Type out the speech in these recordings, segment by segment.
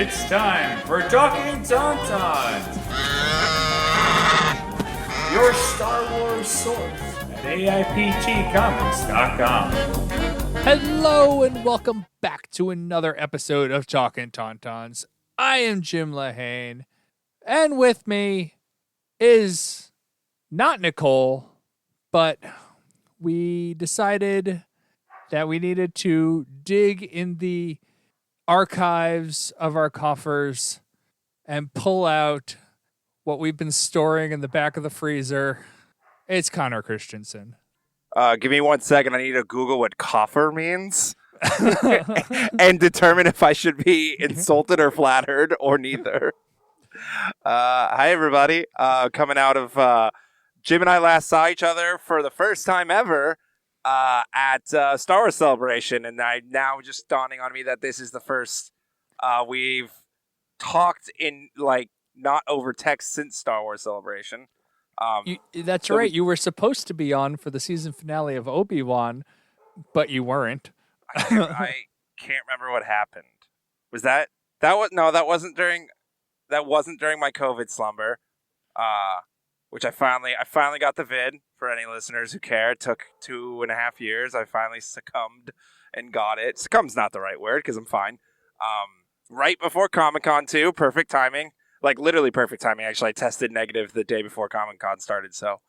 It's time for Talkin Tauntauns, your Star Wars source at AIPTcomics.com. Hello and welcome back to another episode of Talkin Tauntauns. I am Jim Lahane, and with me is not Nicole, but we decided that we needed to dig in the archives of our coffers and pull out what we've been storing in the back of the freezer. It's Connor Christensen. Give me 1 second. I need to Google what coffer means and determine if I should be insulted or flattered or neither. Hi, everybody. Coming out of Jim and I last saw each other for the first time ever at Star Wars Celebration, and now just dawning on me that this is the first we've talked in not over text since Star Wars Celebration. That's right. You were supposed to be on for the season finale of Obi-Wan, but you weren't. I can't remember what happened. Was that wasn't during my COVID slumber. Which I finally got the vid. For any listeners who care, it took 2.5 years. I finally succumbed and got it. Succumbed's not the right word because I'm fine. Right before Comic-Con too, perfect timing. Like literally perfect timing. Actually, I tested negative the day before Comic-Con started, so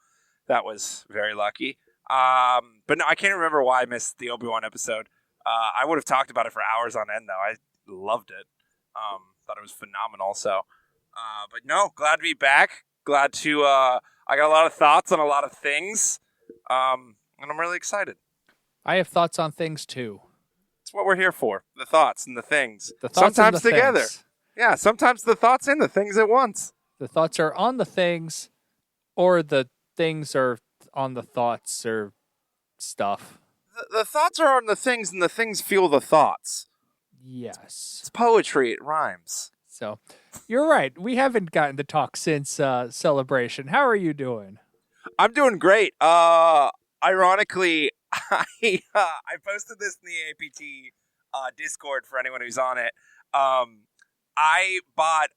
that was very lucky. But no, I can't remember why I missed the Obi-Wan episode. I would have talked about it for hours on end, though. I loved it. Thought it was phenomenal. So, but no, glad to be back. Glad to. I got a lot of thoughts on a lot of things, and I'm really excited. I have thoughts on things too. It's what we're here for: the thoughts and the things. The thoughts sometimes and the together. Things. Yeah, sometimes the thoughts and the things at once. The thoughts are on the things, or the things are on the thoughts or stuff. The thoughts are on the things, and the things fuel the thoughts. Yes. It's poetry. It rhymes. So, you're right. We haven't gotten to talk since Celebration. How are you doing? I'm doing great. Ironically, I posted this in the APT Discord for anyone who's on it. I bought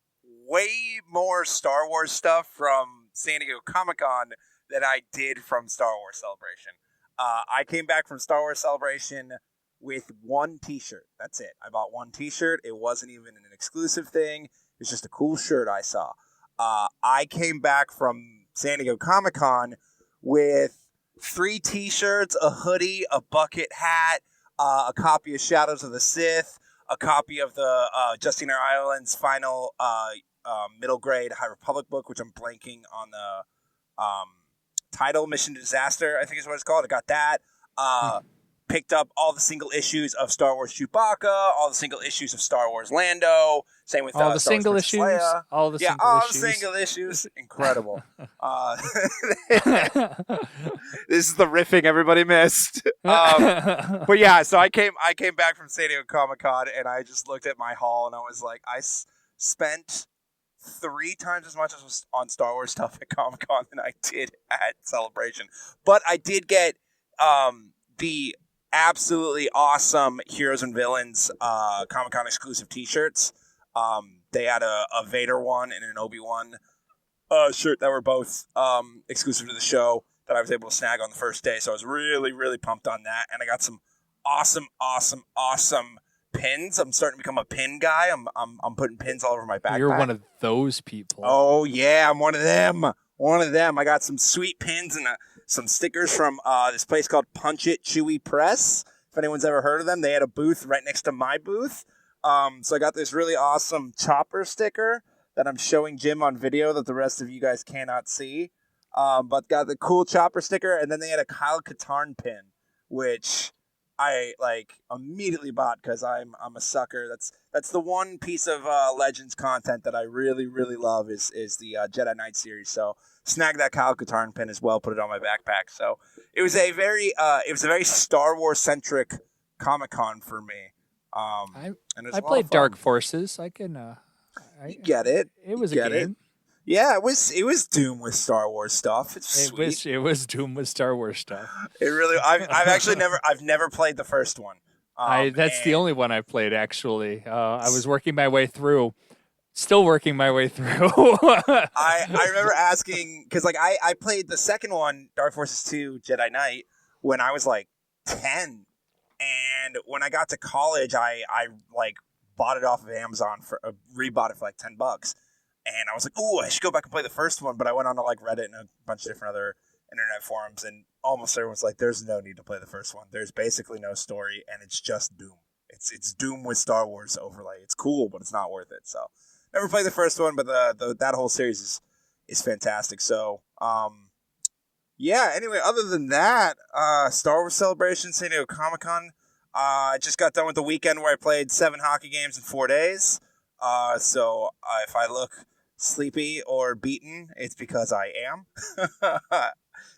way more Star Wars stuff from San Diego Comic-Con than I did from Star Wars Celebration. I came back from Star Wars Celebration with one t-shirt. That's it. I bought one t-shirt. It wasn't even an exclusive thing. It was just a cool shirt I saw. I came back from San Diego Comic-Con with 3 t-shirts, a hoodie, a bucket hat, a copy of Shadows of the Sith, a copy of the Justine R. Ireland's final middle grade High Republic book, which I'm blanking on the title, Mission to Disaster, I think is what it's called. I got that. Picked up all the single issues of Star Wars Chewbacca, all the single issues of Star Wars Lando. Same with all the Star single Wars issues. Leia. All the single issues. Incredible. This is the riffing everybody missed. But yeah, so I came back from San Diego Comic-Con and I just looked at my haul and I was like, I spent 3 times as much as on Star Wars stuff at Comic-Con than I did at Celebration. But I did get the absolutely awesome Heroes and Villains Comic-Con exclusive t-shirts. They had a Vader one and an Obi-Wan shirt that were both exclusive to the show that I was able to snag on the first day. So I was really, really pumped on that. And I got some awesome pins. I'm starting to become a pin guy. I'm putting pins all over my backpack. You're one of those people. Oh, yeah, I'm one of them. I got some sweet pins and some stickers from this place called Punch It Chewy Press. If anyone's ever heard of them, they had a booth right next to my booth. So I got this really awesome chopper sticker that I'm showing Jim on video that the rest of you guys cannot see. But got the cool chopper sticker, and then they had a Kyle Katarn pin, which I immediately bought because I'm a sucker. That's the one piece of Legends content that I really, really love is the Jedi Knight series. So snag that Kyle Katarn pin as well, put it on my backpack. So it was a very Star Wars centric Comic-Con for me. I played Dark Forces. I can. I get it. It was a game. It. Yeah, it was Doom with Star Wars stuff. It was Doom with Star Wars stuff. It really. I've never played the first one. That's the and only one I played, actually. I was working my way through. Still working my way through. I remember asking, because like I played the second one, Dark Forces 2 Jedi Knight, when I was like 10. And when I got to college, I like bought it off of Amazon rebought it for like $10. And I was like, ooh, I should go back and play the first one. But I went on to like Reddit and a bunch of different other internet forums, and almost everyone's like, there's no need to play the first one. There's basically no story, and it's just Doom. It's Doom with Star Wars overlay. It's cool, but it's not worth it. So never played the first one, but that whole series is fantastic. So yeah. Anyway, other than that, Star Wars Celebration, San Diego Comic-Con. I just got done with the weekend where I played 7 hockey games in 4 days. So if I look sleepy or beaten, it's because I am.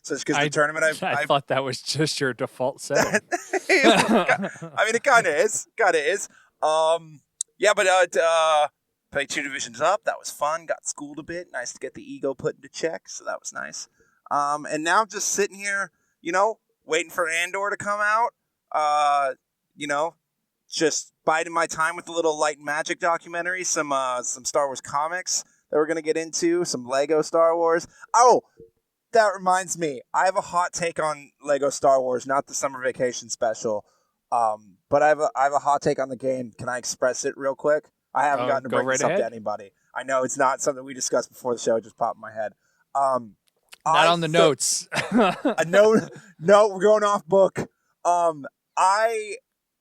So it's because the tournament I thought that was just your default setting. I mean, it kind of is. Yeah, but played 2 divisions up. That was fun. Got schooled a bit. Nice to get the ego put into check. So that was nice. And now just sitting here, waiting for Andor to come out. Just biding my time with a little Light and Magic documentary, some Star Wars comics that we're gonna get into, some Lego Star Wars. Oh, that reminds me, I have a hot take on Lego Star Wars, not the summer vacation special, but I have a hot take on the game. Can I express it real quick? I haven't gotten to bring this up to anybody. I know it's not something we discussed before the show; it just popped in my head. Not on the notes. No, we're going off book. I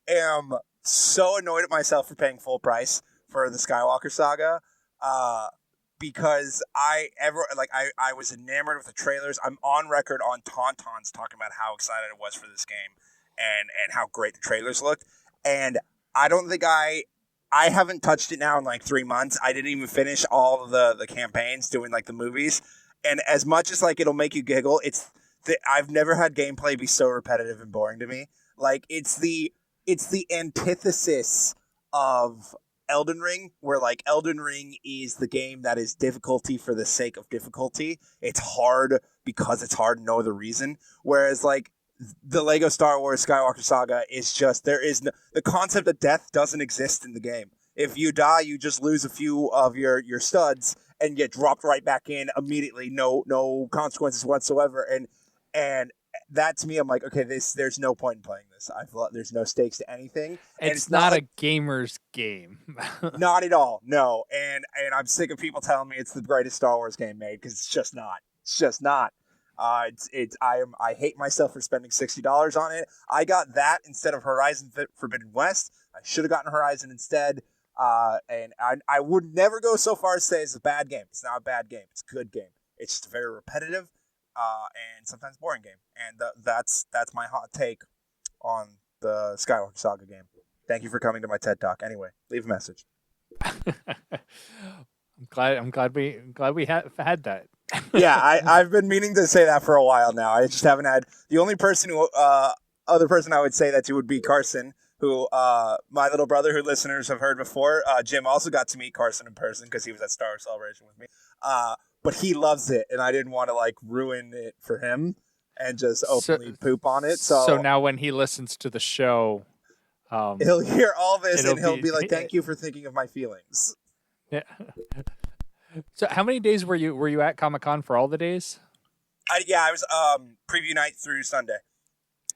am so annoyed at myself for paying full price for the Skywalker saga, because I was enamored with the trailers. I'm on record on Tauntauns talking about how excited I was for this game and how great the trailers looked. And I don't think I haven't touched it now in like 3 months. I didn't even finish all of the campaigns doing like the movies. And as much as like it'll make you giggle, I've never had gameplay be so repetitive and boring to me. Like it's the antithesis of Elden Ring, where like Elden Ring is the game that is difficulty for the sake of difficulty. It's hard because it's hard, no other reason. Whereas like the Lego Star Wars Skywalker Saga is just, the concept of death doesn't exist in the game. If you die, you just lose a few of your studs and get dropped right back in immediately. No consequences whatsoever. And that to me, I'm like, okay, there's no point in playing this. There's no stakes to anything. And it's not a gamer's game. Not at all. No. And I'm sick of people telling me it's the greatest Star Wars game made, because it's just not. It's just not. I hate myself for spending $60 on it. I got that instead of Horizon Forbidden West. I should have gotten Horizon instead. And I would never go so far as to say it's a bad game. It's not a bad game. It's a good game. It's just very repetitive, and sometimes boring game. And that's my hot take on the Skywalker Saga game. Thank you for coming to my TED Talk. Anyway, leave a message. I'm glad we had that. Yeah, I've been meaning to say that for a while now. I just haven't had. The only person other person I would say that to would be Carson, who my little brother, who listeners have heard before. Jim also got to meet Carson in person because he was at Star Wars Celebration with me. But he loves it, and I didn't want to like ruin it for him and just openly poop on it. So now when he listens to the show, he'll hear all this and he'll be like, "Thank you for thinking of my feelings." Yeah. So how many days were you at Comic-Con for all the days? I was preview night through Sunday.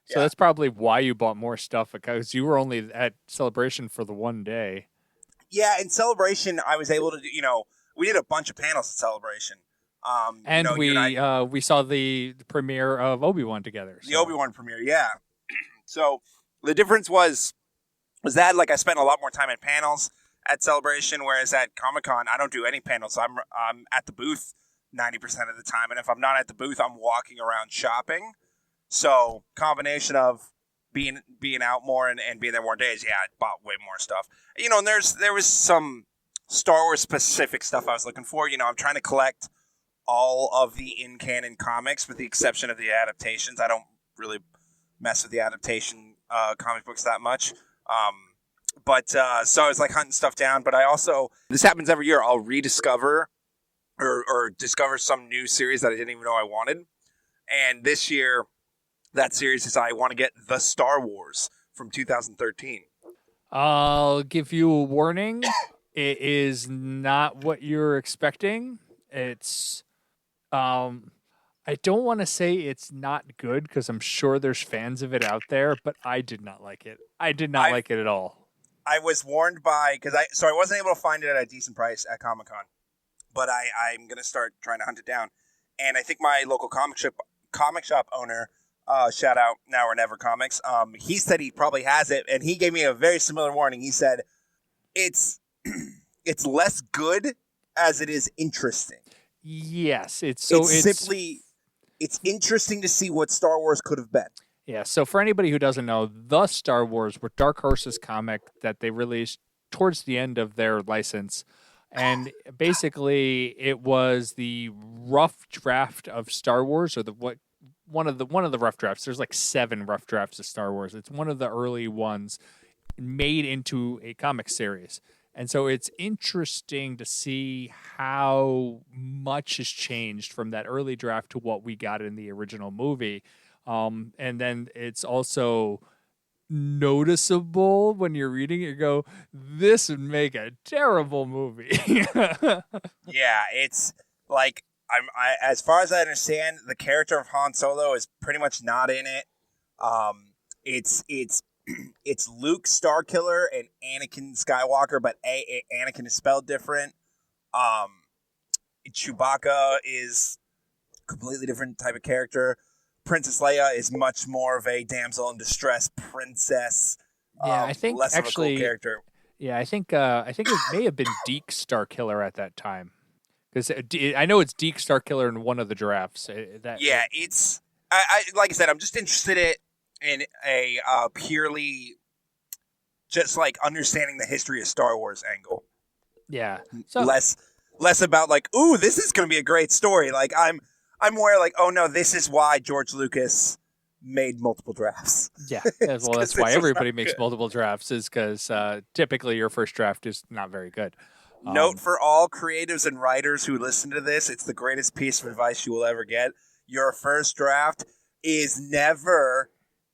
So that's probably why you bought more stuff, because you were only at Celebration for the one day. Yeah, in Celebration, I was able to do, we did a bunch of panels at Celebration. And we saw the premiere of Obi-Wan together. The Obi-Wan premiere, yeah. So the difference was that like I spent a lot more time at panels at Celebration, whereas at Comic-Con, I don't do any panels. I'm at the booth 90% of the time, and if I'm not at the booth, I'm walking around shopping. So combination of being out more and being there more days, I bought way more stuff. And there was some Star Wars specific stuff I was looking for. I'm trying to collect all of the in-canon comics with the exception of the adaptations. I don't really mess with the adaptation comic books that much. So I was like hunting stuff down, but I also, this happens every year, I'll rediscover or discover some new series that I didn't even know I wanted. And this year, that series is I want to get The Star Wars from 2013. I'll give you a warning. It is not what you're expecting. It's I don't want to say it's not good because I'm sure there's fans of it out there, but I did not like it. I did not like it at all. I was warned by because I wasn't able to find it at a decent price at Comic-Con, but I'm gonna start trying to hunt it down. And I think my local comic shop owner, shout out Now or Never Comics, he said he probably has it, and he gave me a very similar warning. He said it's it's less good as it is interesting. Yes, it's interesting to see what Star Wars could have been. Yeah, so for anybody who doesn't know, the Star Wars were Dark Horse's comic that they released towards the end of their license. And basically it was the rough draft of Star Wars, or one of the rough drafts. There's like 7 rough drafts of Star Wars. It's one of the early ones made into a comic series. And so it's interesting to see how much has changed from that early draft to what we got in the original movie. And then it's also noticeable when you're reading it, you go, this would make a terrible movie. Yeah, it's like as far as I understand, the character of Han Solo is pretty much not in it. It's Luke Starkiller and Anakin Skywalker, but Anakin is spelled different. Chewbacca is a completely different type of character. Princess Leia is much more of a damsel in distress princess. Yeah, I think less actually, of a cool character. Yeah, I think it may have been Deke Starkiller at that time, because I know it's Deke Starkiller in one of the drafts. It's I like I said, I'm just interested in a purely just like understanding the history of Star Wars angle. Yeah, so less about like, ooh, this is going to be a great story. Like I'm more like, oh no, this is why George Lucas made multiple drafts. Yeah, well, that's why everybody makes multiple drafts, is because typically your first draft is not very good. Note for all creatives and writers who listen to this, it's the greatest piece of advice you will ever get. Your first draft is never,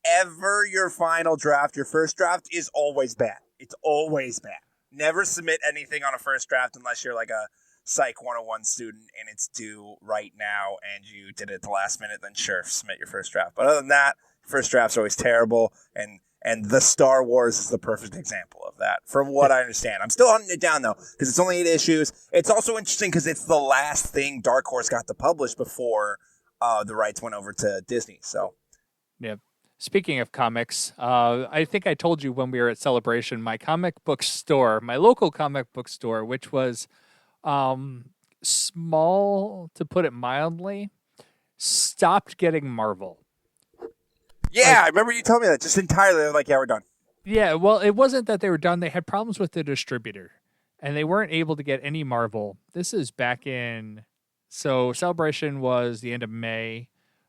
ever your final draft. Your first draft is always bad. It's always bad. Never submit anything on a first draft unless you're like a Psych 101 student and it's due right now and you did it at the last minute, then sure, submit your first draft. But other than that, first drafts are always terrible, and the Star Wars is the perfect example of that, from what I understand. I'm still hunting it down, though, because it's only 8 issues. It's also interesting because it's the last thing Dark Horse got to publish before the rights went over to Disney. So, yeah. Speaking of comics, I think I told you when we were at Celebration, my comic book store, my local comic book store, which was small, to put it mildly, stopped getting Marvel. Yeah, I remember you telling me that just entirely. Like, yeah, we're done. Yeah, well, it wasn't that they were done. They had problems with the distributor, and they weren't able to get any Marvel. This is back in, so Celebration was the end of May.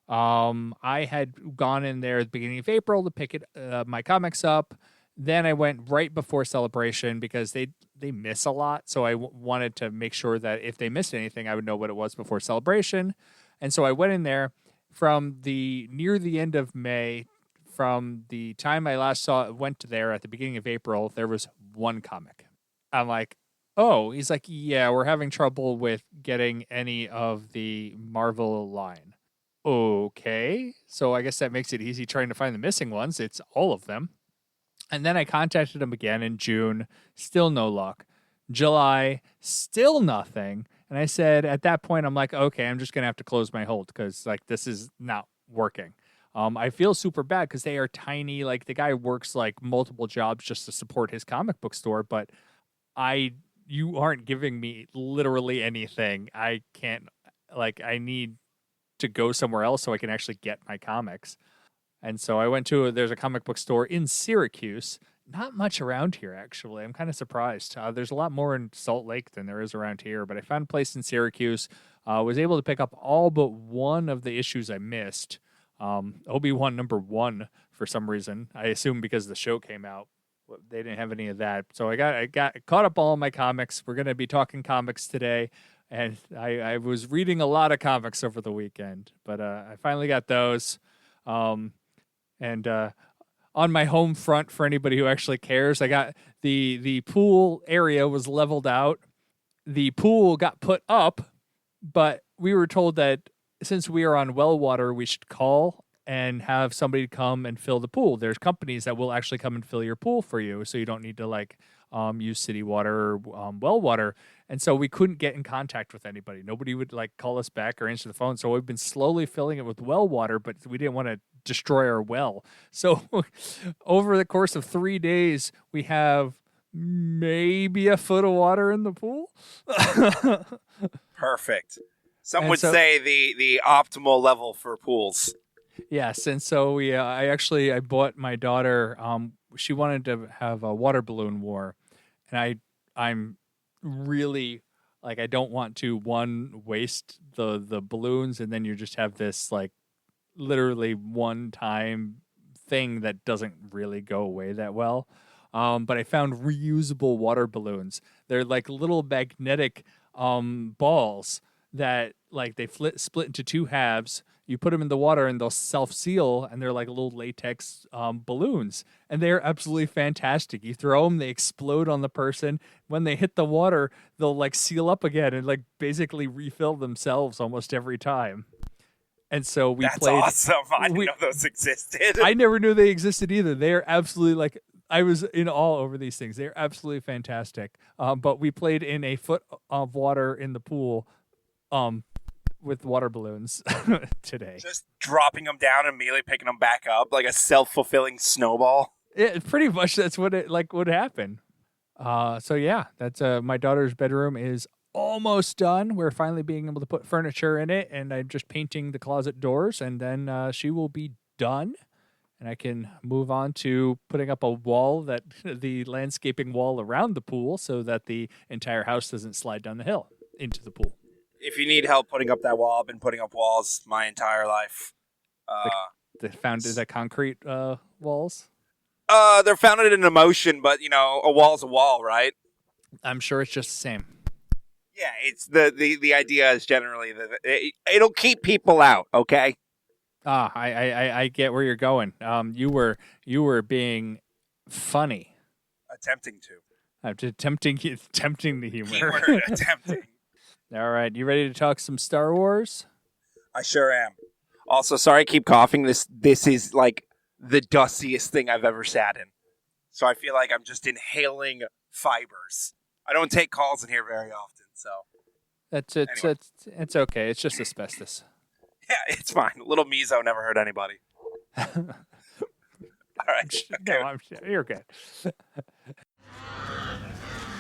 I had gone in there at the beginning of April to pick my comics up. Then I went right before Celebration because they miss a lot. So I wanted to make sure that if they missed anything, I would know what it was before Celebration. And so I went in there from near the end of May. From the time I last went there at the beginning of April, there was one comic. I'm like, oh, he's like, yeah, we're having trouble with getting any of the Marvel line. Okay. So I guess that makes it easy trying to find the missing ones. It's all of them. And then I contacted him again in June. Still no luck. July, still nothing. And I said, at that point, I'm like, okay, I'm just going to have to close my hold because like this is not working. I feel super bad because they are tiny. Like the guy works like multiple jobs just to support his comic book store, but you aren't giving me literally anything. I can't, like, I need to go somewhere else so I can actually get my comics. And so I went there's a comic book store in Syracuse. Not much around here, actually. I'm kind of surprised. There's a lot more in Salt Lake than there is around here, but I found a place in Syracuse. Was able to pick up all but one of the issues I missed. Obi-Wan #1 for some reason. I assume because the show came out. They didn't have any of that. So I got caught up all my comics. We're going to be talking comics today. And I was reading a lot of comics over the weekend, but I finally got those. And on my home front for anybody who actually cares. I got the pool area was leveled out. The pool got put up, but we were told that since we are on well water, we should call and have somebody come and fill the pool. There's companies that will actually come and fill your pool for you, so you don't need to use city water or well water. And so we couldn't get in contact with anybody. Nobody would call us back or answer the phone. So we've been slowly filling it with well water, but we didn't want to destroy our well. So over the course of 3 days, we have maybe a foot of water in the pool. Perfect. Some And would so- say the optimal level for pools. Yes, and so I bought my daughter. She wanted to have a water balloon war, and I'm really I don't want to waste the balloons, and then you just have this literally one time thing that doesn't really go away that well. But I found reusable water balloons. They're like little magnetic balls that they split into two halves. You put them in the water and they'll self-seal, and they're like little latex balloons, and they're absolutely fantastic. You throw them, they explode on the person. When they hit the water, they'll seal up again and basically refill themselves almost every time. And so we That's played. awesome. I didn't know those existed. I never knew they existed either. They are absolutely I was in awe over these things. They're absolutely fantastic. But we played in a foot of water in the pool, with water balloons today. Just dropping them down and immediately picking them back up like a self-fulfilling snowball. Yeah, pretty much that's what it would happen. So yeah, that's my daughter's bedroom is almost done. We're finally being able to put furniture in it, and I'm just painting the closet doors, and then she will be done, and I can move on to putting up a wall, that the landscaping wall around the pool, so that the entire house doesn't slide down the hill into the pool. If you need help putting up that wall, I've been putting up walls my entire life. The concrete walls. They're founded in emotion, but a wall's a wall, right? I'm sure it's just the same. Yeah, it's the idea is generally that it'll keep people out. Okay. I get where you're going. You were being funny. Attempting to. I'm just tempting the humor. Keyword attempting. All right, you ready to talk some Star Wars? I sure am. Also, sorry I keep coughing. This is the dustiest thing I've ever sat in. So I feel like I'm just inhaling fibers. I don't take calls in here very often, so Anyway. It's okay. It's just asbestos. yeah, it's fine. Little Mizo never hurt anybody. All right. Okay. You're good.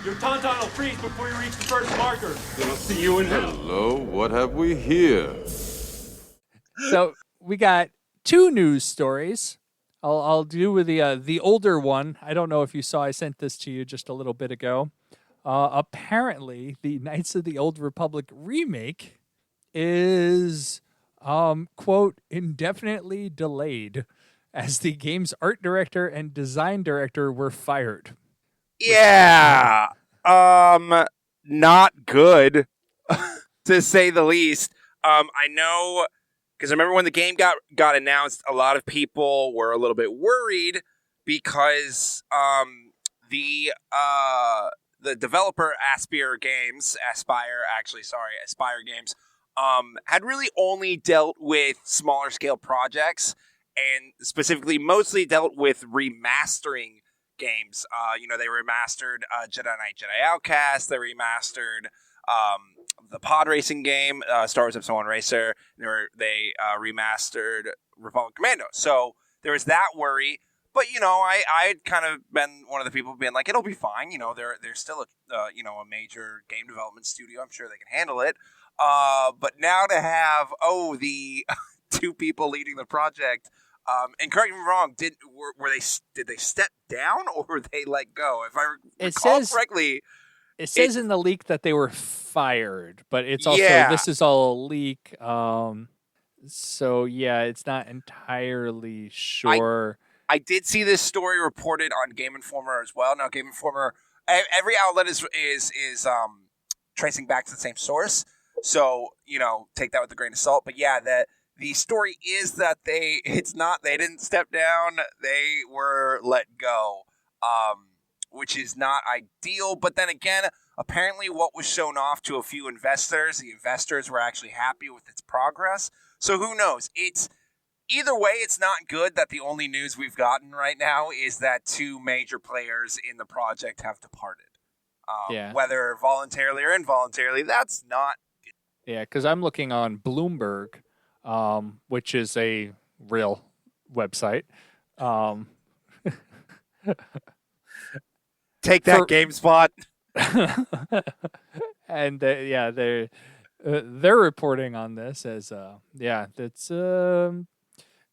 Your tauntaun will freeze before you reach the first marker. Then I'll see you in hell. Hello, what have we here? So we got two news stories. I'll do with the older one. I don't know if you saw. I sent this to you just a little bit ago. Apparently, the Knights of the Old Republic remake is quote indefinitely delayed, as the game's art director and design director were fired. Yeah. Not good, to say the least. I know, because I remember when the game got announced, a lot of people were a little bit worried because the developer Aspire Games had really only dealt with smaller scale projects, and specifically mostly dealt with remastering games. They remastered Jedi Knight, Jedi Outcast. They remastered the pod racing game, Star Wars Episode 1 Racer. They remastered Republic Commando. So there was that worry. But, I had kind of been one of the people being like, it'll be fine. They're still a major game development studio. I'm sure they can handle it. But now to have, the two people leading the project, and correct me if I'm wrong, did they step down or were they let go? If I recall correctly, it says in the leak that they were fired, but it's also this is all a leak. So yeah, it's not entirely sure. I did see this story reported on Game Informer as well. Now, Game Informer, every outlet is tracing back to the same source, so take that with a grain of salt. But yeah, that The story is that they didn't step down, they were let go, which is not ideal. But then again, apparently what was shown off to a few investors, the investors were actually happy with its progress. So who knows? Either way, it's not good that the only news we've gotten right now is that 2 major players in the project have departed. Whether voluntarily or involuntarily, that's not good. Yeah, because I'm looking on Bloomberg, which is a real website. Take that, GameSpot. And they're reporting on this as that's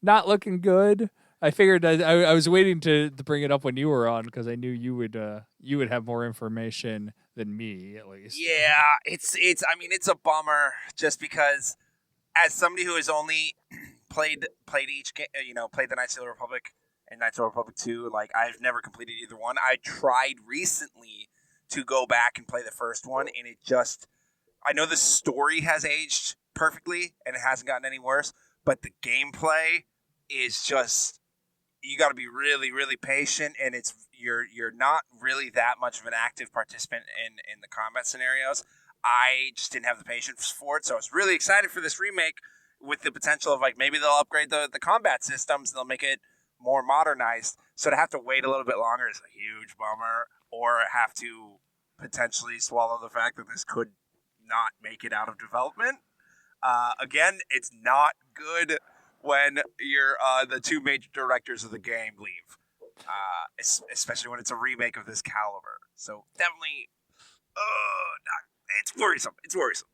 not looking good. I figured I was waiting to bring it up when you were on because I knew you would have more information than me, at least. Yeah, it's a bummer just because as somebody who has only played each game, played the Knights of the Republic and Knights of the Republic 2, like I've never completed either one. I tried recently to go back and play the first one, and I know the story has aged perfectly and it hasn't gotten any worse, but the gameplay is just, you got to be really, really patient, and you're not really that much of an active participant in the combat scenarios. I just didn't have the patience for it, so I was really excited for this remake with the potential of like maybe they'll upgrade the combat systems and they'll make it more modernized. So to have to wait a little bit longer is a huge bummer, or have to potentially swallow the fact that this could not make it out of development. Again, it's not good when you're the 2 major directors of the game leave, especially when it's a remake of this caliber. So definitely, it's worrisome. It's worrisome.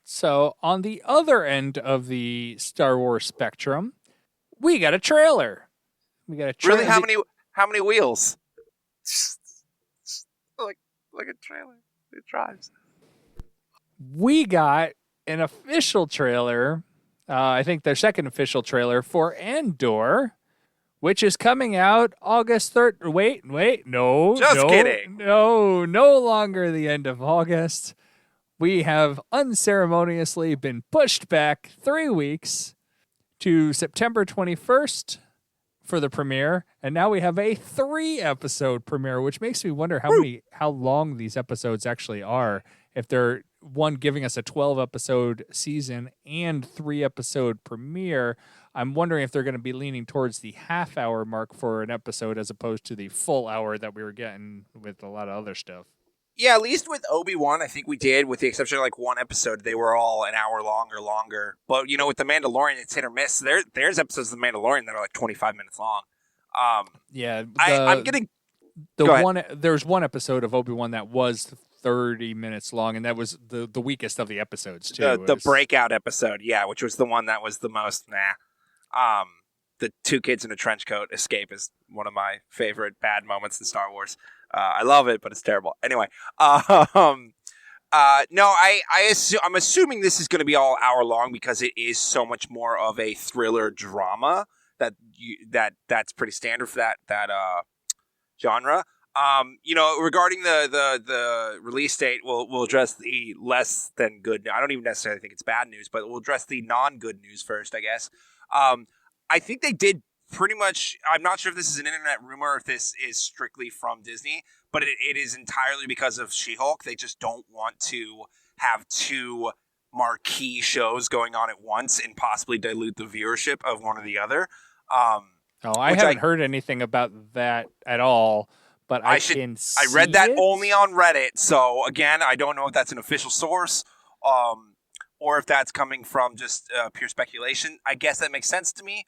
So on the other end of the Star Wars spectrum, we got a trailer. Really? How many wheels? like a trailer. It drives. We got an official trailer. I think their second official trailer for Andor, which is coming out August 3rd. Wait, no. Just kidding. No longer the end of August. We have unceremoniously been pushed back 3 weeks to September 21st for the premiere, and now we have a 3-episode premiere, which makes me wonder how long these episodes actually are. If they're one giving us a 12-episode season and 3-episode premiere, I'm wondering if they're going to be leaning towards the half-hour mark for an episode as opposed to the full hour that we were getting with a lot of other stuff. Yeah, at least with Obi-Wan, I think we did, with the exception of like one episode, they were all an hour long or longer. But, with The Mandalorian, it's hit or miss. There's episodes of The Mandalorian that are like 25 minutes long. I'm getting... There's one episode of Obi-Wan that was 30 minutes long, and that was the weakest of the episodes, too. The breakout episode, yeah, which was the one that was the most, the 2 kids in a trench coat escape is one of my favorite bad moments in Star Wars. I love it, but it's terrible. Anyway, no, I'm assuming this is going to be all hour long because it is so much more of a thriller drama that's pretty standard for that genre. Regarding the release date, we'll address the less than good. I don't even necessarily think it's bad news, but we'll address the non-good news first, I guess. I think they did pretty much. I'm not sure if this is an internet rumor or if this is strictly from Disney, but it is entirely because of She-Hulk. They just don't want to have 2 marquee shows going on at once and possibly dilute the viewership of one or the other. I haven't heard anything about that at all. But I read that only on Reddit, so again, I don't know if that's an official source, or if that's coming from just pure speculation. I guess that makes sense to me.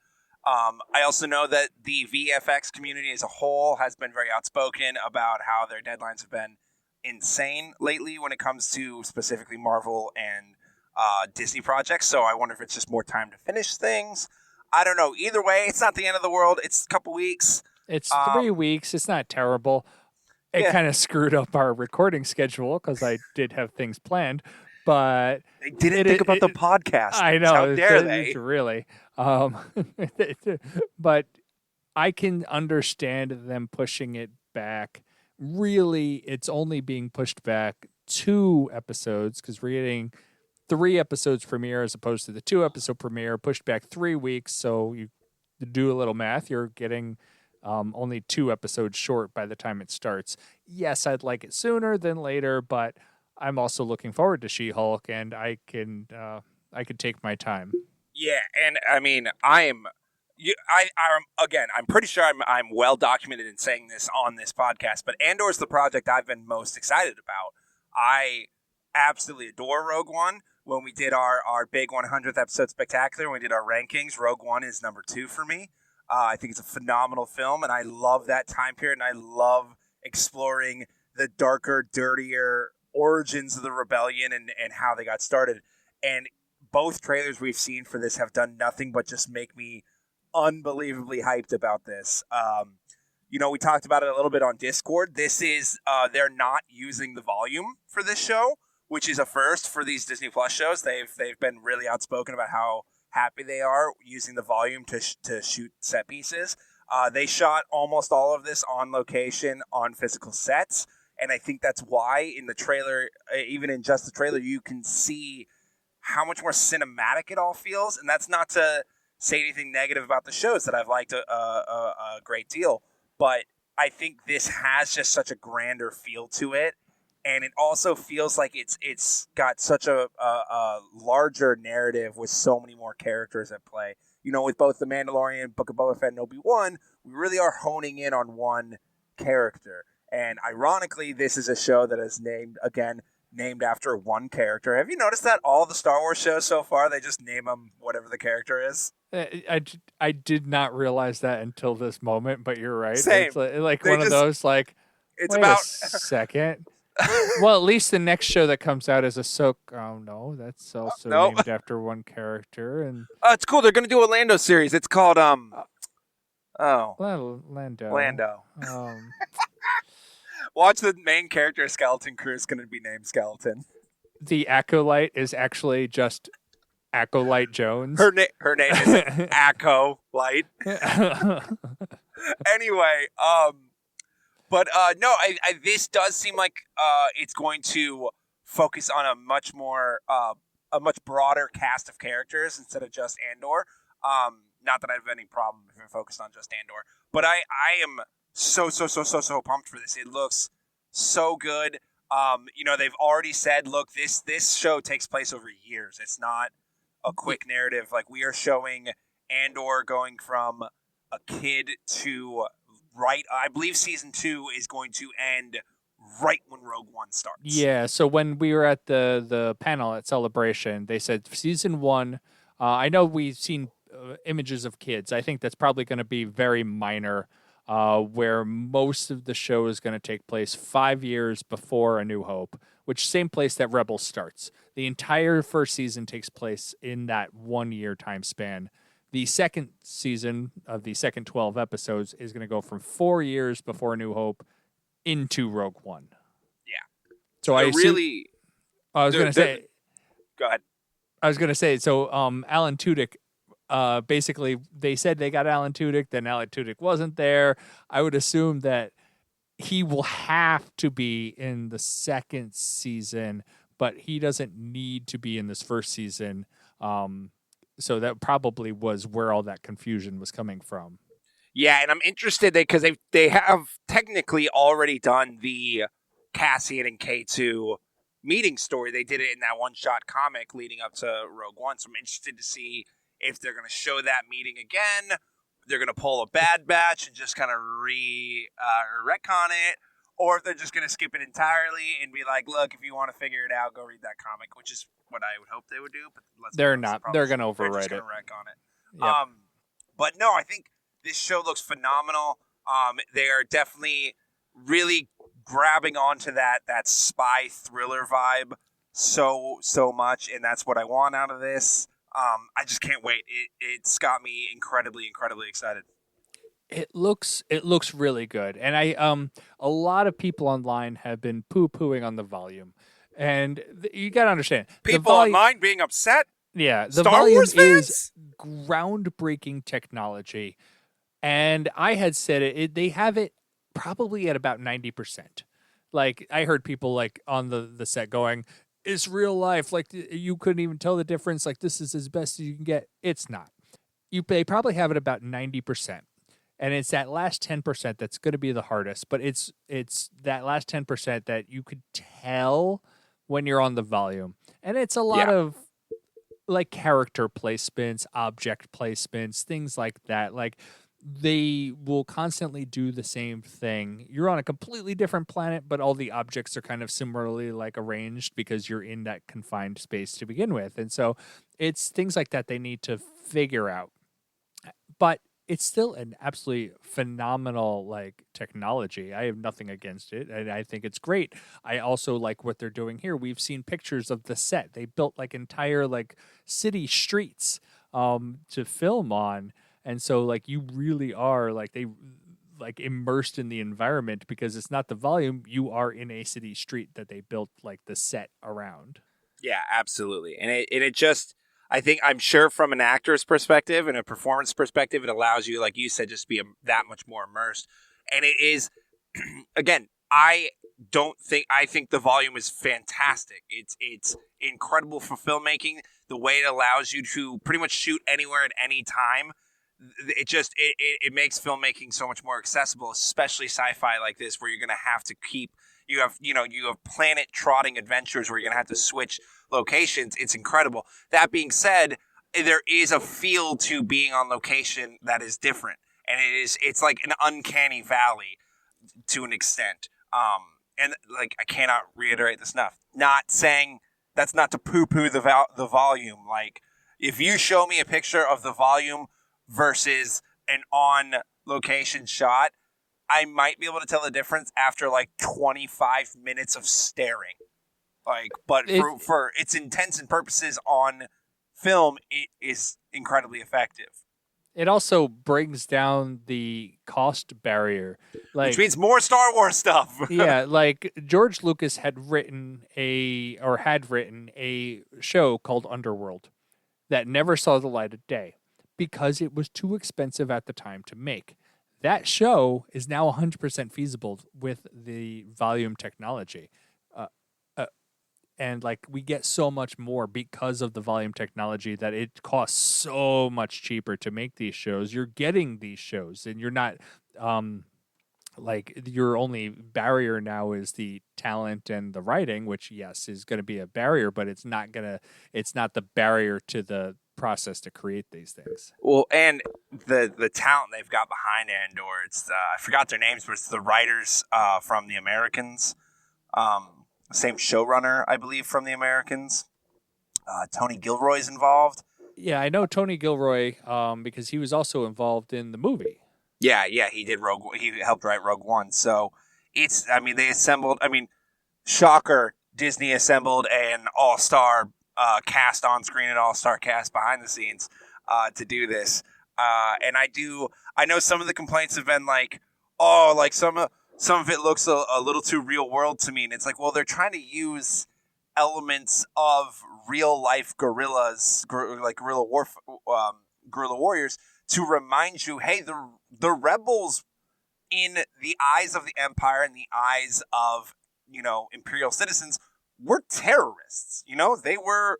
I also know that the VFX community as a whole has been very outspoken about how their deadlines have been insane lately when it comes to specifically Marvel and Disney projects. So I wonder if it's just more time to finish things. I don't know. Either way, it's not the end of the world. It's a couple weeks. It's 3 weeks. It's not terrible. It kind of screwed up our recording schedule because I did have things planned, but they didn't think about the podcast. I know. How dare they? Really. But I can understand them pushing it back. Really, it's only being pushed back 2 episodes because we're getting 3 episodes premiere as opposed to the 2-episode premiere, pushed back 3 weeks. So you do a little math, you're getting only 2 episodes short by the time it starts. Yes, I'd like it sooner than later, but I'm also looking forward to She-Hulk, and I could take my time. Yeah, and I mean, I'm pretty sure I'm well documented in saying this on this podcast, but Andor is the project I've been most excited about. I absolutely adore Rogue One. When we did our big 100th episode spectacular, when we did our rankings, Rogue One is number 2 for me. I think it's a phenomenal film, and I love that time period, and I love exploring the darker, dirtier origins of the rebellion and how they got started. And both trailers we've seen for this have done nothing but just make me unbelievably hyped about this. We talked about it a little bit on Discord. This is, they're not using the volume for this show, which is a first for these Disney Plus shows. They've been really outspoken about how happy they are using the volume to shoot set pieces. They shot almost all of this on location on physical sets, and I think that's why in the trailer, even in just the trailer, you can see how much more cinematic it all feels. And that's not to say anything negative about the shows that I've liked a great deal, but I think this has just such a grander feel to it. And it also feels like it's got such a larger narrative with so many more characters at play. With both The Mandalorian, Book of Boba Fett, and Obi-Wan, we really are honing in on one character. And ironically, this is a show that is named after one character. Have you noticed that all the Star Wars shows so far, they just name them whatever the character is? I did not realize that until this moment, but you're right. Same. It's like one of those, like, it's wait about a second. Well, at least the next show that comes out is Ahsoka. Oh no, that's also named after one character. And it's cool. They're going to do a Lando series. It's called Lando. Watch the main character, Skeleton Crew, is going to be named Skeleton. The Acolyte is actually just Acolyte Jones. Her name is Acolyte. Anyway, but no, I this does seem like it's going to focus on a much broader cast of characters instead of just Andor. Not that I have any problem if it focused on just Andor, but I am so pumped for this. It looks so good. They've already said, look, this show takes place over years. It's not a quick narrative. Like, we are showing Andor going from a kid to I believe season 2 is going to end right when Rogue One starts. Yeah, so when we were at the panel at Celebration, they said season 1, I know we've seen images of kids. I think that's probably going to be very minor, where most of the show is going to take place 5 years before A New Hope, which same place that Rebels starts. The entire first season takes place in that 1 year time span. The second season of the second 12 episodes is going to go from 4 years before A New Hope into Rogue One. Yeah. So I really. I was going to say. Go ahead. I was going to say. So Alan Tudyk. Basically, they said they got Alan Tudyk. Then Alan Tudyk wasn't there. I would assume that he will have to be in the second season, but he doesn't need to be in this first season. So that probably was where all that confusion was coming from. Yeah, and I'm interested because they have technically already done the Cassian and K2 meeting story. They did it in that one-shot comic leading up to Rogue One. So I'm interested to see if they're going to show that meeting again. They're going to pull a Bad Batch and just kind of retcon it, or if they're just going to skip it entirely and be like, look, if you want to figure it out, go read that comic, which is what I would hope they would do. But they're not. They're going to overwrite it. They're just going to wreck on it. Yep. But no, I think this show looks phenomenal. They are definitely really grabbing onto that spy thriller vibe so much, and that's what I want out of this. I just can't wait. It's got me incredibly excited. It looks really good, and a lot of people online have been poo-pooing on the volume, and you got to understand people online being upset. Yeah, the Star volume Wars fans? is groundbreaking technology, and I had said they have it probably at about 90%. Like, I heard people like on the set going, it's real life. Like you couldn't even tell the difference. Like this is as best as you can get. It's not. They probably have it about 90%. And it's that last 10% that's going to be the hardest, but it's that last 10% that you could tell when you're on the volume. And it's a lot of like character placements, object placements, things like that. Like they will constantly do the same thing. You're on a completely different planet, but all the objects are kind of similarly like arranged because you're in that confined space to begin with. And so it's things like that they need to figure out. But it's still an absolutely phenomenal like technology. I have nothing against it, and I think it's great. I also like what they're doing here. We've seen pictures of the set. They built like entire like city streets to film on, and so like you really are like they like immersed in the environment because it's not the volume. You are in a city street that they built like the set around. Yeah, absolutely, and it just. I'm sure from an actor's perspective and a performance perspective, it allows you, like you said, just to be that much more immersed. And it is, again, I think the volume is fantastic. It's incredible for filmmaking. The way it allows you to pretty much shoot anywhere at any time. It makes filmmaking so much more accessible, especially sci-fi like this, where you're going to have to you have planet trotting adventures where you're going to have to switch locations. It's incredible. That being said, there is a feel to being on location that is different, and it's like an uncanny valley to an extent. And like I cannot reiterate this enough. Not saying that's not to poo-poo the volume. Like if you show me a picture of the volume versus an on location shot, I might be able to tell the difference after like 25 minutes of staring. Like, but for its intents and purposes on film, it is incredibly effective. It also brings down the cost barrier, like, which means more Star Wars stuff. Yeah, like George Lucas had written a show called Underworld that never saw the light of day because it was too expensive at the time to make. That show is now 100% feasible with the volume technology. And like we get so much more because of the volume technology that it costs so much cheaper to make these shows. You're getting these shows and you're not like your only barrier now is the talent and the writing, which yes is going to be a barrier, but it's not the barrier to the process to create these things. Well, and the talent they've got behind Andor, it's I forgot their names, but it's the writers from The Americans. Same showrunner, I believe, from The Americans. Tony Gilroy's involved. Yeah, I know Tony Gilroy because he was also involved in the movie. Yeah, he did he helped write Rogue One. So they assembled. Shocker, Disney assembled an all-star cast on screen, an all-star cast behind the scenes to do this. And I know some of the complaints have been like, some of it looks a little too real world to me. And it's like, well, they're trying to use elements of real life guerrillas, like guerrilla warriors, to remind you, hey, the rebels in the eyes of the Empire and the eyes of, Imperial citizens were terrorists. They were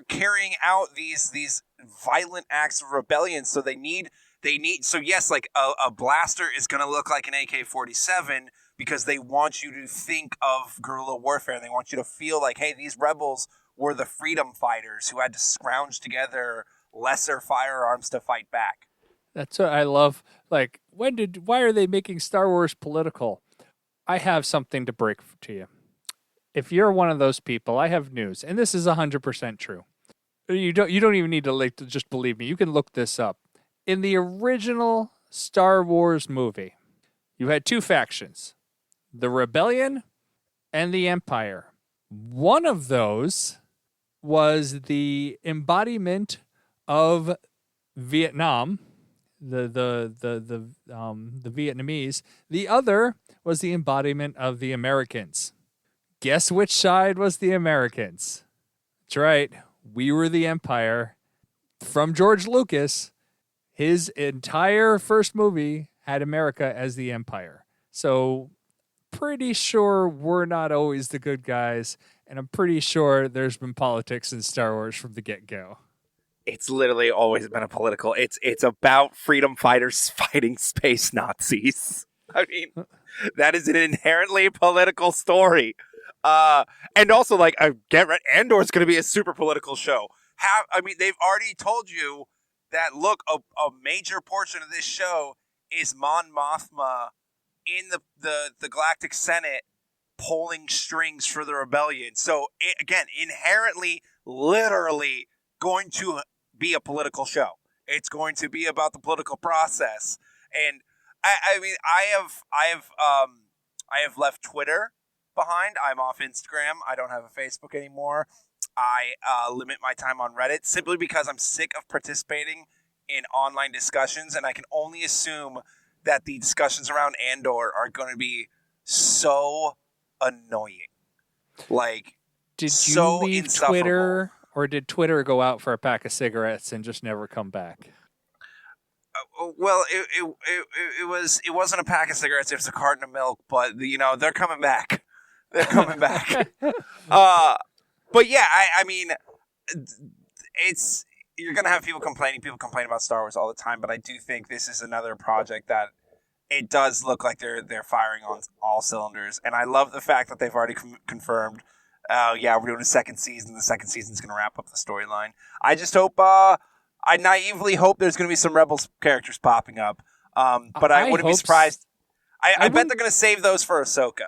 carrying out these violent acts of rebellion. So so yes, like a blaster is going to look like an AK-47 because they want you to think of guerrilla warfare. They want you to feel like, hey, these rebels were the freedom fighters who had to scrounge together lesser firearms to fight back. That's what I love. Like, why are they making Star Wars political? I have something to break to you. If you're one of those people, I have news, and this is 100% true. You don't even need to just believe me. You can look this up. In the original Star Wars movie, you had two factions, the Rebellion and the Empire. One of those was the embodiment of Vietnam, the Vietnamese. The other was the embodiment of the Americans. Guess which side was the Americans? That's right. We were the Empire. From George Lucas, his entire first movie had America as the Empire. So pretty sure we're not always the good guys. and I'm pretty sure there's been politics in Star Wars from the get-go. It's literally always been a political. It's about freedom fighters fighting space Nazis. I mean, that is an inherently political story. And also, like, get ready, Andor's going to be a super political show. They've already told you that, look, a major portion of this show is Mon Mothma in the Galactic Senate pulling strings for the rebellion. So, again, inherently, literally going to be a political show. It's going to be about the political process. And I have left Twitter behind. I'm off Instagram. I don't have a Facebook anymore. I limit my time on Reddit simply because I'm sick of participating in online discussions, and I can only assume that the discussions around Andor are going to be so annoying. Like, did you so leave insufferable. Twitter, or did Twitter go out for a pack of cigarettes and just never come back? Well, it wasn't a pack of cigarettes. It was a carton of milk. But they're coming back. They're coming back. But yeah, I mean, you're gonna have people complaining. People complain about Star Wars all the time. But I do think this is another project that it does look like they're firing on all cylinders. And I love the fact that they've already confirmed. Yeah, we're doing a second season. The second season's gonna wrap up the storyline. I just hope. I naively hope there's going to be some Rebels characters popping up. But I wouldn't be surprised. I bet they're going to save those for Ahsoka.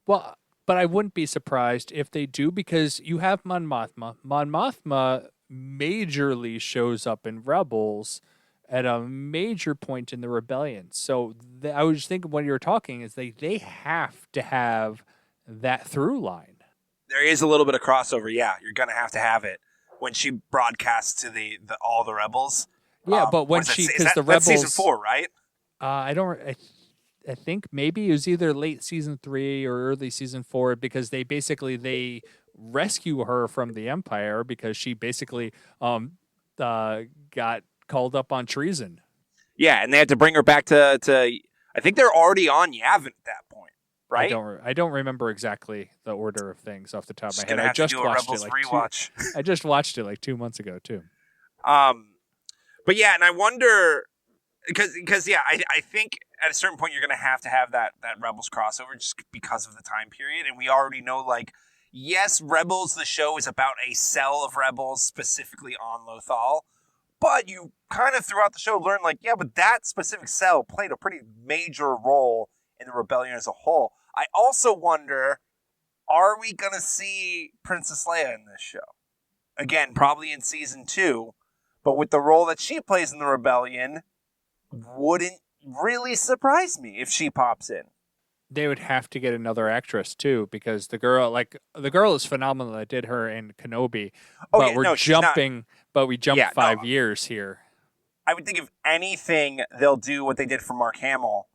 Well, but I wouldn't be surprised if they do, because you have Mon Mothma. Mon Mothma majorly shows up in Rebels at a major point in the rebellion. So I was thinking when you were talking is they have to have that through line. There is a little bit of crossover. Yeah, you're going to have it. When she broadcasts to all the Rebels. Yeah, but when because the Rebels, that's season 4, right? I think maybe it was either late season 3 or early season 4, because they rescue her from the Empire because she basically got called up on treason. Yeah, and they had to bring her back to I think they're already on Yavin at that point. Right? I don't remember exactly the order of things off the top of my head. I just watched it I just watched it like 2 months ago too. But yeah, and I wonder because yeah, I think at a certain point you're going to have that Rebels crossover just because of the time period, and we already know, like, yes, Rebels the show is about a cell of Rebels specifically on Lothal, but you kind of throughout the show learn, like, yeah, but that specific cell played a pretty major role in the rebellion as a whole. I also wonder, are we going to see Princess Leia in this show? Again, probably in season 2, but with the role that she plays in the rebellion, wouldn't really surprise me if she pops in. They would have to get another actress too, because the girl is phenomenal. I did her in Kenobi, but we jumped 5 years here. I would think if anything, they'll do what they did for Mark Hamill.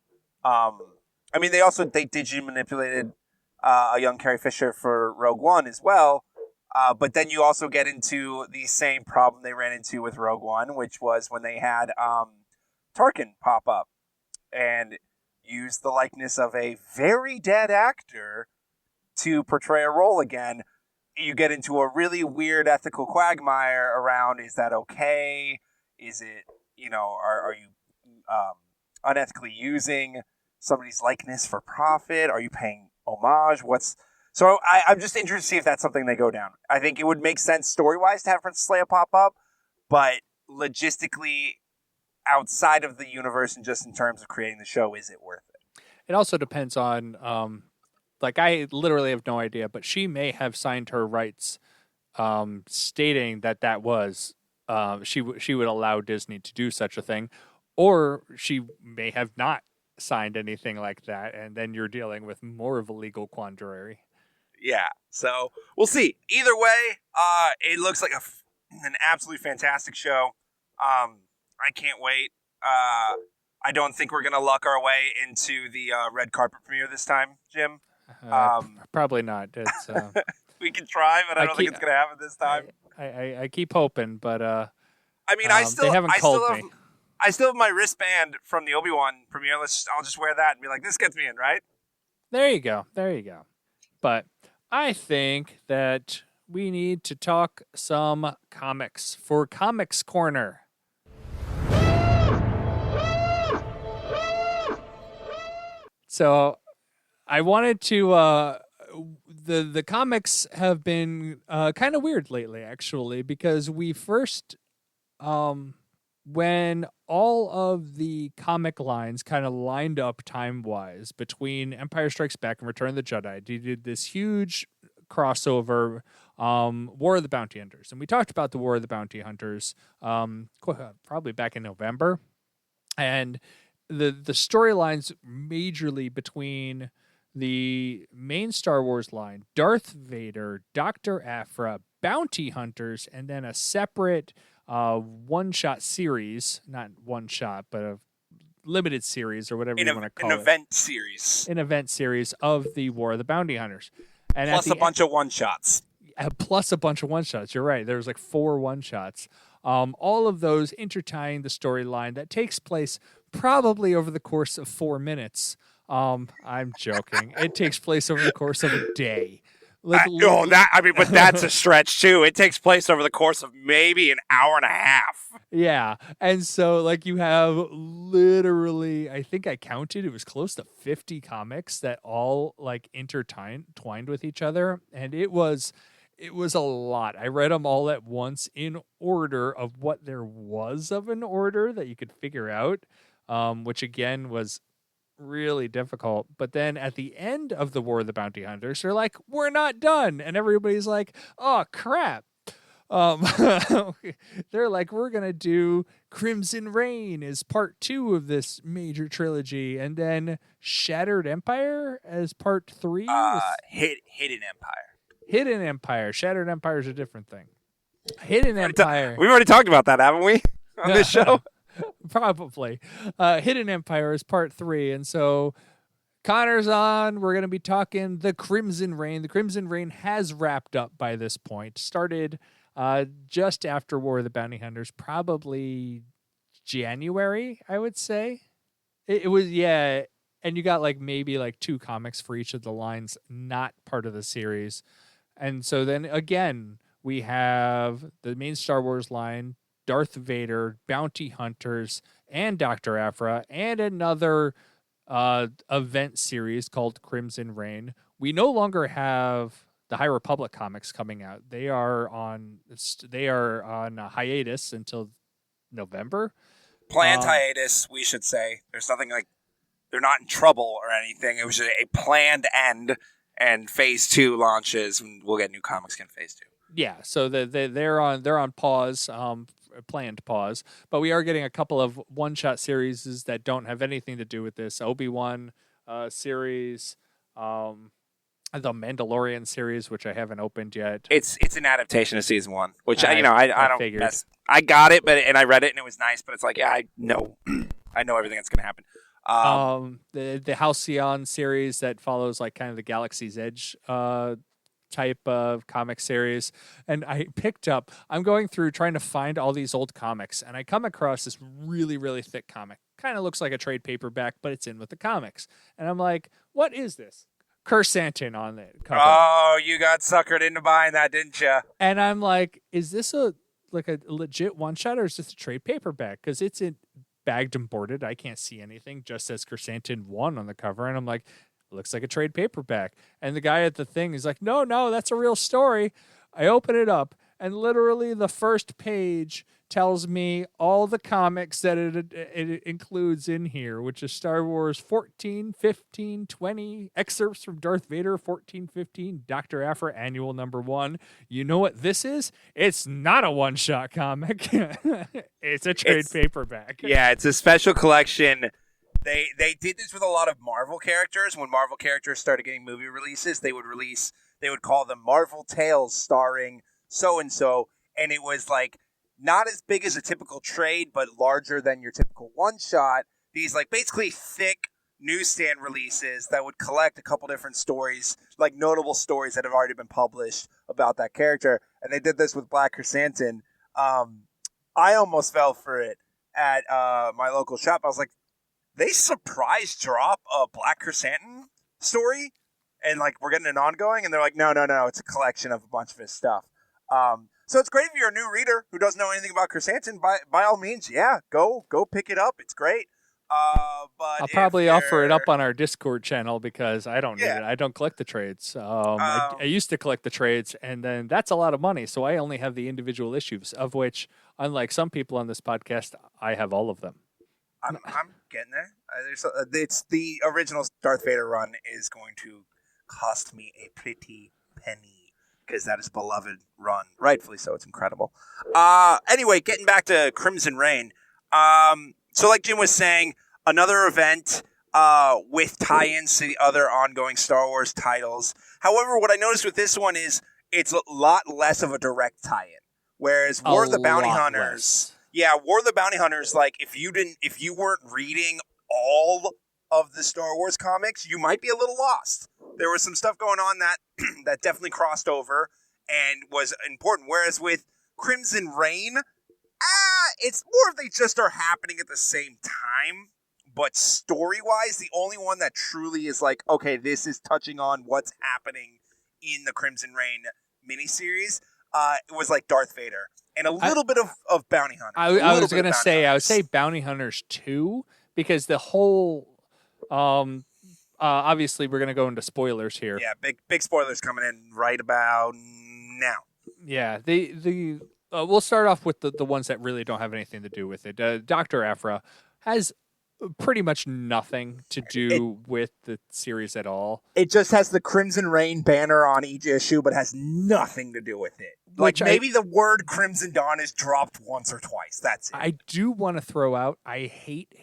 They digi-manipulated a young Carrie Fisher for Rogue One as well. But then you also get into the same problem they ran into with Rogue One, which was when they had Tarkin pop up and use the likeness of a very dead actor to portray a role again. You get into a really weird ethical quagmire around, is that okay? Is it, are you unethically using somebody's likeness for profit? Are you paying homage? So I'm just interested to see if that's something they go down. I think it would make sense story-wise to have Princess Leia pop up, but logistically, outside of the universe and just in terms of creating the show, is it worth it? It also depends on, I literally have no idea, but she may have signed her rights stating that was, she would allow Disney to do such a thing, or she may have not signed anything like that, and then you're dealing with more of a legal quandary. Yeah, so we'll see. Either way, it looks like an absolutely fantastic show. I can't wait. I don't think we're gonna luck our way into the red carpet premiere this time, Jim. Probably not. It's, we can try, but I don't think it's gonna happen this time. I keep hoping, but they haven't called me. I still have my wristband from the Obi-Wan premiere. I'll just wear that and be like, this gets me in, right? There you go. But I think that we need to talk some comics for Comics Corner. So I wanted to the comics have been kind of weird lately, actually, because we first when all of the comic lines kind of lined up time wise between Empire Strikes Back and Return of the Jedi, they did this huge crossover, War of the Bounty Hunters, and we talked about the War of the Bounty Hunters probably back in November, and the storylines majorly between the main Star Wars line, Darth Vader, Dr. Aphra, Bounty Hunters, and then a separate one-shot series, not one shot, but a limited series or whatever you want to call it. An event series. An event series of the War of the Bounty Hunters. And plus a bunch of one-shots. Plus a bunch of one-shots. You're right. There was like 4 one-shots. All of those intertying the storyline that takes place probably over the course of 4 minutes. I'm joking. It takes place over the course of a day. But that's a stretch too. It takes place over the course of maybe an hour and a half. Yeah. And so like you have literally, I think I counted, it was close to 50 comics that all like intertwined with each other. And it was a lot. I read them all at once in order of what there was of an order that you could figure out, which again was really difficult. But then at the end of the War of the Bounty Hunters, they're like, we're not done. And everybody's like, oh, crap. They're like, we're going to do Crimson Reign as part 2 of this major trilogy. And then Shattered Empire as part 3. Hidden Empire. Hidden Empire. Shattered Empire is a different thing. Hidden Empire. We've already talked about that, haven't we? On this show? Probably. Hidden Empire is part 3. And so Connor's on. We're going to be talking the Crimson Reign. The Crimson Reign has wrapped up by this point. Started just after War of the Bounty Hunters, probably January, I would say. It was, yeah. And you got like maybe like 2 comics for each of the lines, not part of the series. And so then again, we have the main Star Wars line, Darth Vader, Bounty Hunters, and Dr. Aphra, and another event series called Crimson Reign. We no longer have the High Republic comics coming out. They are on a hiatus until November. Planned hiatus, we should say. There's nothing like they're not in trouble or anything. It was a planned end, and Phase 2 launches, and we'll get new comics in Phase 2. Yeah, so they're on pause. Planned pause, but we are getting a couple of one-shot series that don't have anything to do with this. Obi-Wan series, the Mandalorian series, which I haven't opened yet. It's an adaptation of season 1, which I don't figured. I got it, and I read it and it was nice, but it's like, yeah, I know everything that's going to happen. The Halcyon series that follows like kind of the Galaxy's Edge type of comic series, and I'm going through trying to find all these old comics, and I come across this really, really thick comic. Kind of looks like a trade paperback, but it's in with the comics. And I'm like, what is this? Kersantin on it cover. Oh, you got suckered into buying that, didn't you? And I'm like, is this a legit one-shot, or is this a trade paperback? Because it's bagged and boarded. I can't see anything. Just says Kersantin 1 on the cover, and I'm like, looks like a trade paperback. And the guy at the thing is like, no, that's a real story. I open it up, and literally the first page tells me all the comics that it includes in here, which is Star Wars 14, 15, 20, excerpts from Darth Vader 14, 15, Dr. Aphra Annual number 1. You know what this is? It's not a one-shot comic. It's a trade paperback. Yeah, it's a special collection. They did this with a lot of Marvel characters. When Marvel characters started getting movie releases, they would call them Marvel Tales starring so-and-so, and it was like not as big as a typical trade, but larger than your typical one-shot. These like basically thick newsstand releases that would collect a couple different stories, like notable stories that have already been published about that character. And they did this with Black Chrysanthemum. I almost fell for it at my local shop. I was like, they surprise drop a Black Chrysanthemum story? and like we're getting an ongoing, and they're like, no, it's a collection of a bunch of his stuff. So it's great if you're a new reader who doesn't know anything about Chrysanthemum. By all means, yeah, go pick it up. It's great. But I'll probably offer it up on our Discord channel because I don't need it. I don't collect the trades. I used to collect the trades, and then that's a lot of money. So I only have the individual issues, of which, unlike some people on this podcast, I have all of them. I'm getting there. It's the original Darth Vader run is going to cost me a pretty penny because that is a beloved run, rightfully so. It's incredible. Anyway, getting back to Crimson Reign. So like Jim was saying, another event with tie-ins to the other ongoing Star Wars titles. However, what I noticed with this one is it's a lot less of a direct tie-in, whereas War of the Bounty Hunters. Yeah, War of the Bounty Hunters, like, if you weren't reading all of the Star Wars comics, you might be a little lost. There was some stuff going on that definitely crossed over and was important. Whereas with Crimson Reign, it's more of they just are happening at the same time. But story-wise, the only one that truly is like, okay, this is touching on what's happening in the Crimson Reign miniseries, it was like Darth Vader. And a little bit of Bounty Hunters. I was going to say, I would say Bounty Hunters 2, because the whole, obviously we're going to go into spoilers here. Yeah, big spoilers coming in right about now. Yeah, we'll start off with the ones that really don't have anything to do with it. Dr. Aphra has pretty much nothing to do with the series at all. It just has the Crimson Reign banner on each issue, but has nothing to do with it. Like, maybe the word Crimson Dawn is dropped once or twice. That's it. I do want to throw out, I hate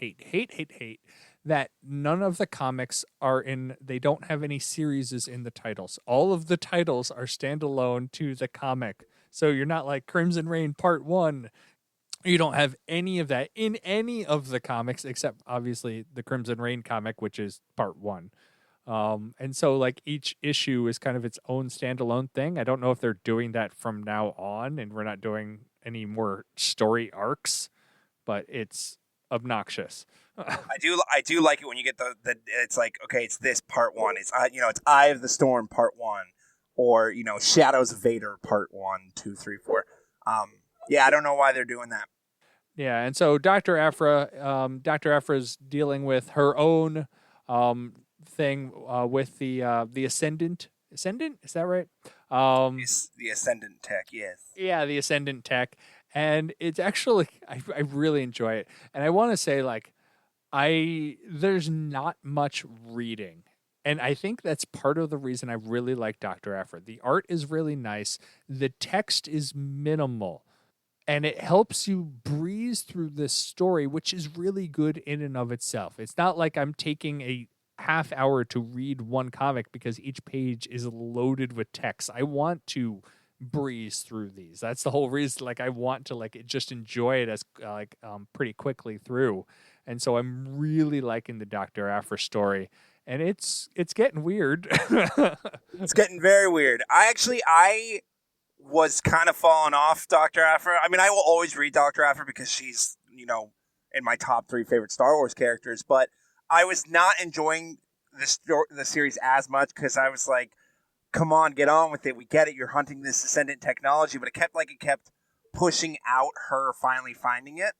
that none of the comics they don't have any series in the titles. All of the titles are standalone to the comic. So you're not like Crimson Reign Part 1. You don't have any of that in any of the comics, except obviously the Crimson Reign comic, which is Part 1. And so like each issue is kind of its own standalone thing. I don't know if they're doing that from now on and we're not doing any more story arcs, but it's obnoxious. I do like it when you get the it's like, okay, it's this Part 1. It's it's Eye of the Storm Part 1, or Shadows of Vader Part 1, 2, 3, 4. Yeah, I don't know why they're doing that. Yeah, and so Dr. Aphra's dealing with her own thing with the Ascendant. Ascendant? Is that right? The Ascendant tech, yes. Yeah, the Ascendant tech. And it's actually, I really enjoy it. And I want to say, like, there's not much reading. And I think that's part of the reason I really like Dr. Aphra. The art is really nice. The text is minimal. And it helps you breeze through this story, which is really good in and of itself. It's not like I'm taking a half hour to read one comic because each page is loaded with text. I want to breeze through these. That's the whole reason. Like, I want to just enjoy it as pretty quickly through. And so I'm really liking the Dr. Aphra story. And it's getting weird. It's getting very weird. I was kind of falling off Dr. Aphra. I mean, I will always read Dr. Aphra because she's, in my top 3 favorite Star Wars characters, but I was not enjoying the series as much because I was like, come on, get on with it. We get it. You're hunting this Ascendant technology, but it kept pushing out her finally finding it.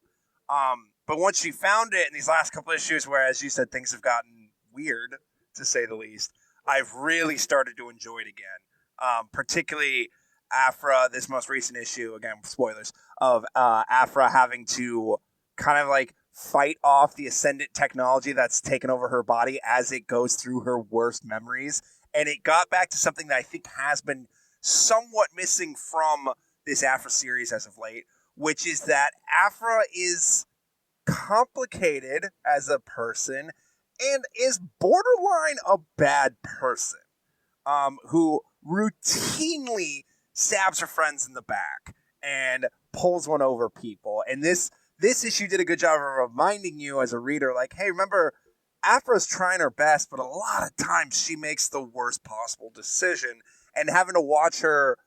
But once she found it in these last couple issues, where, as you said, things have gotten weird, to say the least, I've really started to enjoy it again. Particularly Aphra, this most recent issue, again, spoilers, of Aphra having to kind of like fight off the Ascendant technology that's taken over her body as it goes through her worst memories. And it got back to something that I think has been somewhat missing from this Aphra series as of late, which is that Aphra is complicated as a person and is borderline a bad person, who routinely stabs her friends in the back and pulls one over people. And this issue did a good job of reminding you as a reader, like, hey, remember, Aphra's trying her best, but a lot of times she makes the worst possible decision. And having to watch her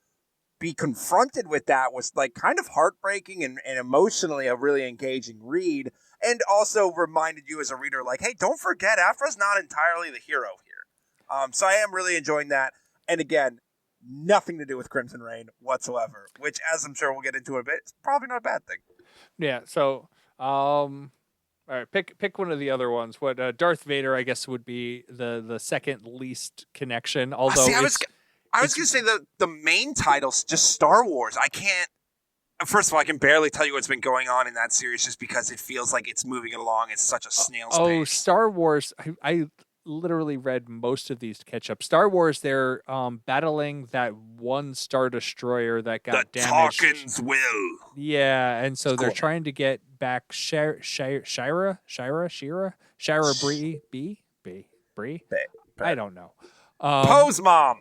be confronted with that was like kind of heartbreaking and emotionally a really engaging read. And also reminded you as a reader, like, hey, don't forget, Aphra's not entirely the hero here. So I am really enjoying that. And again, nothing to do with Crimson Reign whatsoever, which, as I'm sure we'll get into in a bit, is probably not a bad thing. Yeah. So, all right, pick one of the other ones. What Darth Vader, I guess, would be the second least connection. Although I was going to say the main title's just Star Wars. I can't. First of all, I can barely tell you what's been going on in that series just because it feels like it's moving along at such a snail's pace. Star Wars. I literally read most of these to catch up. Star Wars, they're battling that one Star Destroyer that got damaged. The Talkin's will. Yeah, and so they're cool. trying to get back Shira Bree. I don't know. Poe's mom.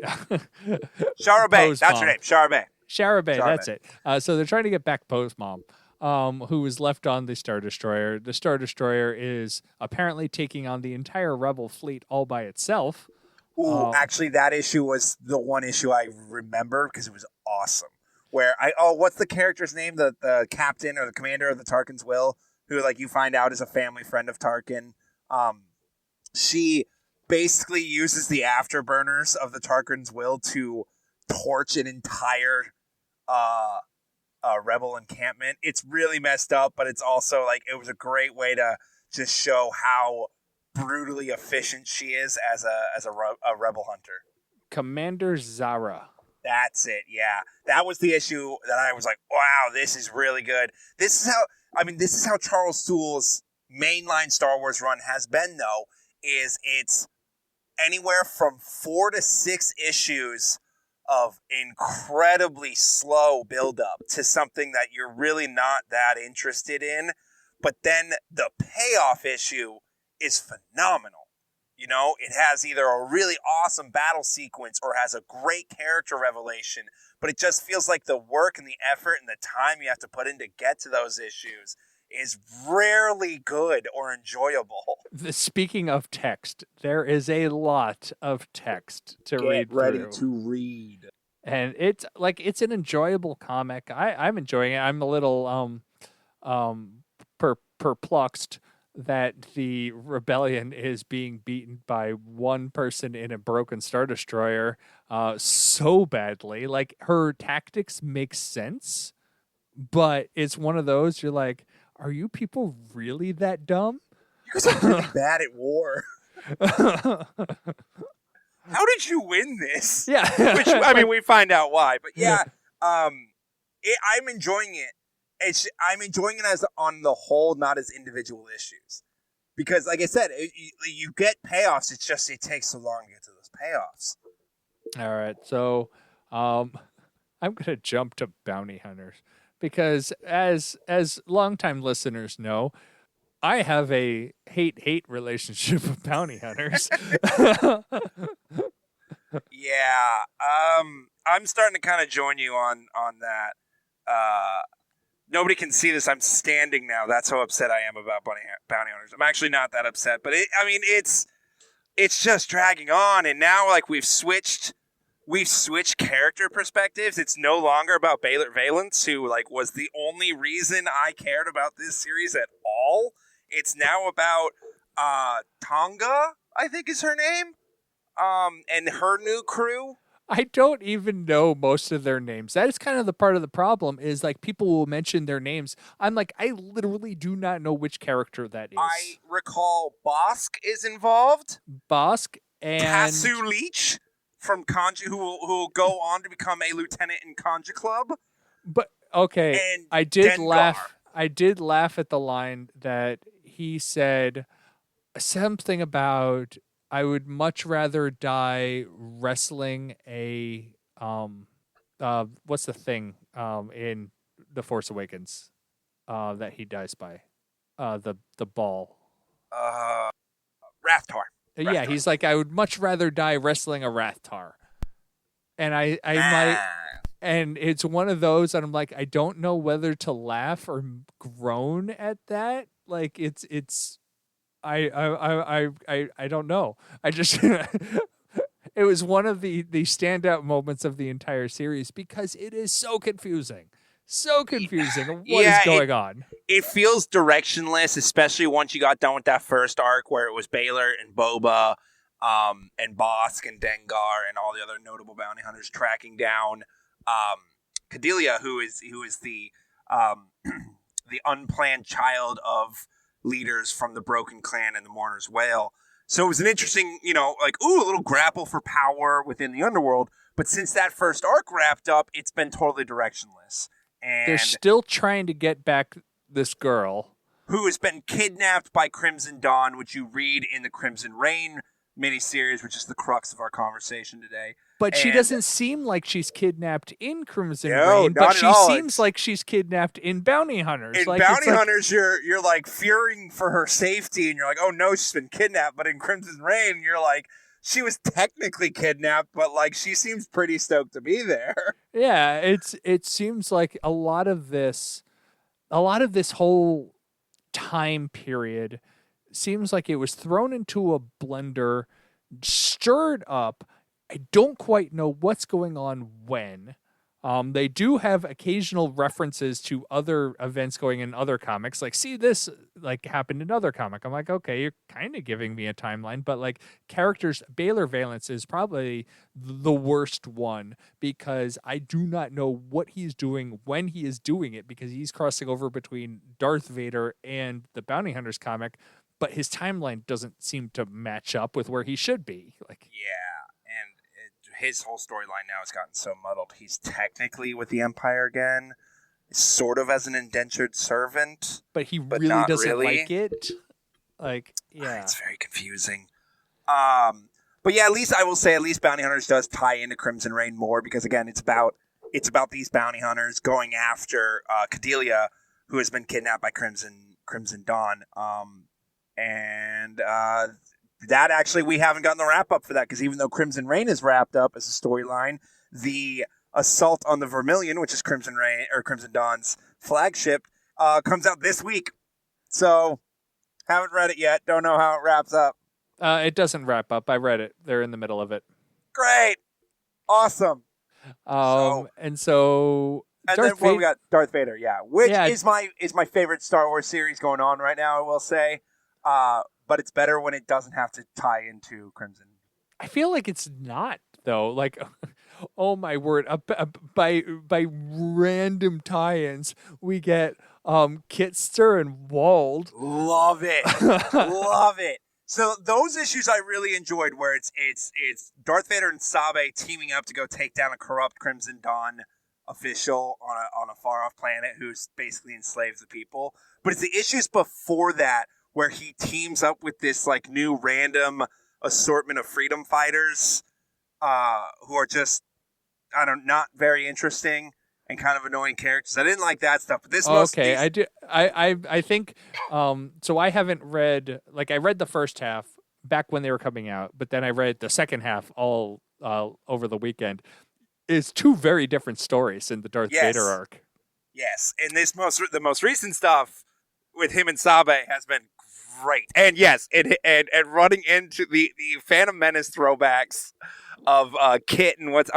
Shara Bay. Poe's That's mom. her name. Shara Bay. Shara Bay, that's it. So they're trying to get back Poe's mom, who was left on the Star Destroyer. The Star Destroyer is apparently taking on the entire Rebel fleet all by itself. Ooh, actually, that issue was the one issue I remember because it was awesome. Where what's the character's name? The captain or the commander of the Tarkin's Will, who you find out is a family friend of Tarkin. She basically uses the afterburners of the Tarkin's Will to torch an entire rebel encampment. It's really messed up, but it's also it was a great way to just show how brutally efficient she is as a rebel hunter. Commander Zara. That's it. Yeah, that was the issue that I was like, wow, this is really good. This is how Charles Soule's mainline Star Wars run has been, though. It's anywhere from 4 to 6 issues of incredibly slow buildup to something that you're really not that interested in. But then the payoff issue is phenomenal. It has either a really awesome battle sequence or has a great character revelation, but it just feels like the work and the effort and the time you have to put in to get to those issues is rarely good or enjoyable. Speaking of text, there is a lot of text to read through. Get ready to read. And it's it's an enjoyable comic. I'm enjoying it. I'm a little perplexed that the rebellion is being beaten by one person in a broken Star Destroyer so badly. Her tactics make sense, but it's one of those you're like, are you people really that dumb? You guys are really bad at war. How did you win this? Yeah. Which, we find out why. But yeah, I'm enjoying it. I'm enjoying it as on the whole, not as individual issues. Because, like I said, you get payoffs. It's just it takes so long to get to those payoffs. All right. So I'm going to jump to Bounty Hunters. Because as longtime listeners know, I have a hate relationship with Bounty Hunters. Yeah. I'm starting to kind of join you on that. Nobody can see this. I'm standing now. That's how upset I am about Bounty Hunters. I'm actually not that upset, but it's just dragging on. And now, we've switched character perspectives. It's no longer about Baylor Valence, who was the only reason I cared about this series at all. It's now about Tonga, I think is her name, and her new crew. I don't even know most of their names. That is kind of the part of the problem is people will mention their names. I'm I literally do not know which character that is. I recall Bosk is involved. Bosk and Casu Leach from Conja, who will go on to become a lieutenant in Conja Club. But okay, and I did Dengar. laugh. I did laugh at the line that he said something about I would much rather die wrestling a what's the thing in The Force Awakens that he dies by the ball. Rathtar. Yeah, he's I would much rather die wrestling a Rathtar. And I might, and it's one of those, and I'm I don't know whether to laugh or groan at that. I don't know. I just it was one of the standout moments of the entire series because it is so confusing. So confusing. What is going on? It feels directionless, especially once you got done with that first arc where it was Baylor and Boba. and Bosk and Dengar and all the other notable bounty hunters tracking down Cordelia, who is the the unplanned child of leaders from the Broken Clan and the Mourner's Wail. So it was an interesting, a little grapple for power within the underworld. But since that first arc wrapped up, it's been totally directionless. And they're still trying to get back this girl who has been kidnapped by Crimson Dawn, which you read in the Crimson Reign miniseries, which is the crux of our conversation today. But she doesn't seem like she's kidnapped in Crimson No, Reign, not but at she all. seems like she's kidnapped in Bounty Hunters. In Bounty Hunters, you're like fearing for her safety, and you're like, oh no, she's been kidnapped. But in Crimson Reign, you're like, she was technically kidnapped, but like she seems pretty stoked to be there. Yeah, it seems like a lot of this whole time period seems like it was thrown into a blender, stirred up. I don't quite know what's going on when. They do have occasional references to other events going in other comics. Like, see this like happened in another comic. I'm like, okay, you're kind of giving me a timeline, but like characters, Baylor Valance is probably the worst one because I do not know what he's doing when he is doing it because he's crossing over between Darth Vader and the Bounty Hunters comic, but his timeline doesn't seem to match up with where he should be. Like, yeah. His whole storyline now has gotten so muddled. He's technically with the Empire again, sort of as an indentured servant, but he really doesn't like it. Like, yeah, it's very confusing. But yeah, at least I will say, at least Bounty Hunters does tie into Crimson Reign more because again, it's about these bounty hunters going after Cordelia, who has been kidnapped by Crimson Dawn, and that actually, we haven't gotten the wrap up for that because even though Crimson Reign is wrapped up as a storyline, the assault on the Vermilion, which is Crimson Dawn's flagship, comes out this week. So, haven't read it yet. Don't know how it wraps up. It doesn't wrap up. I read it. They're in the middle of it. Great, awesome. And then we got Darth Vader, which is my favorite Star Wars series going on right now. I will say. But it's better when it doesn't have to tie into Crimson. I feel like it's not though. Like, oh my word! By random tie-ins, we get Kitster and Wald. Love it, love it. So those issues I really enjoyed, where it's Darth Vader and Sabe teaming up to go take down a corrupt Crimson Dawn official on a far off planet who's basically enslaves the people. But it's the issues before that, where he teams up with this like new random assortment of freedom fighters who are just, not very interesting and kind of annoying characters. I didn't like that stuff. But this I do. I think so I haven't read, like, I read the first half back when they were coming out, but then I read the second half all over the weekend. It's two very different stories in the Darth Vader arc. Yes, and the most recent stuff with him and Sabe has been great. And yes, and running into the Phantom Menace throwbacks of Kit and what's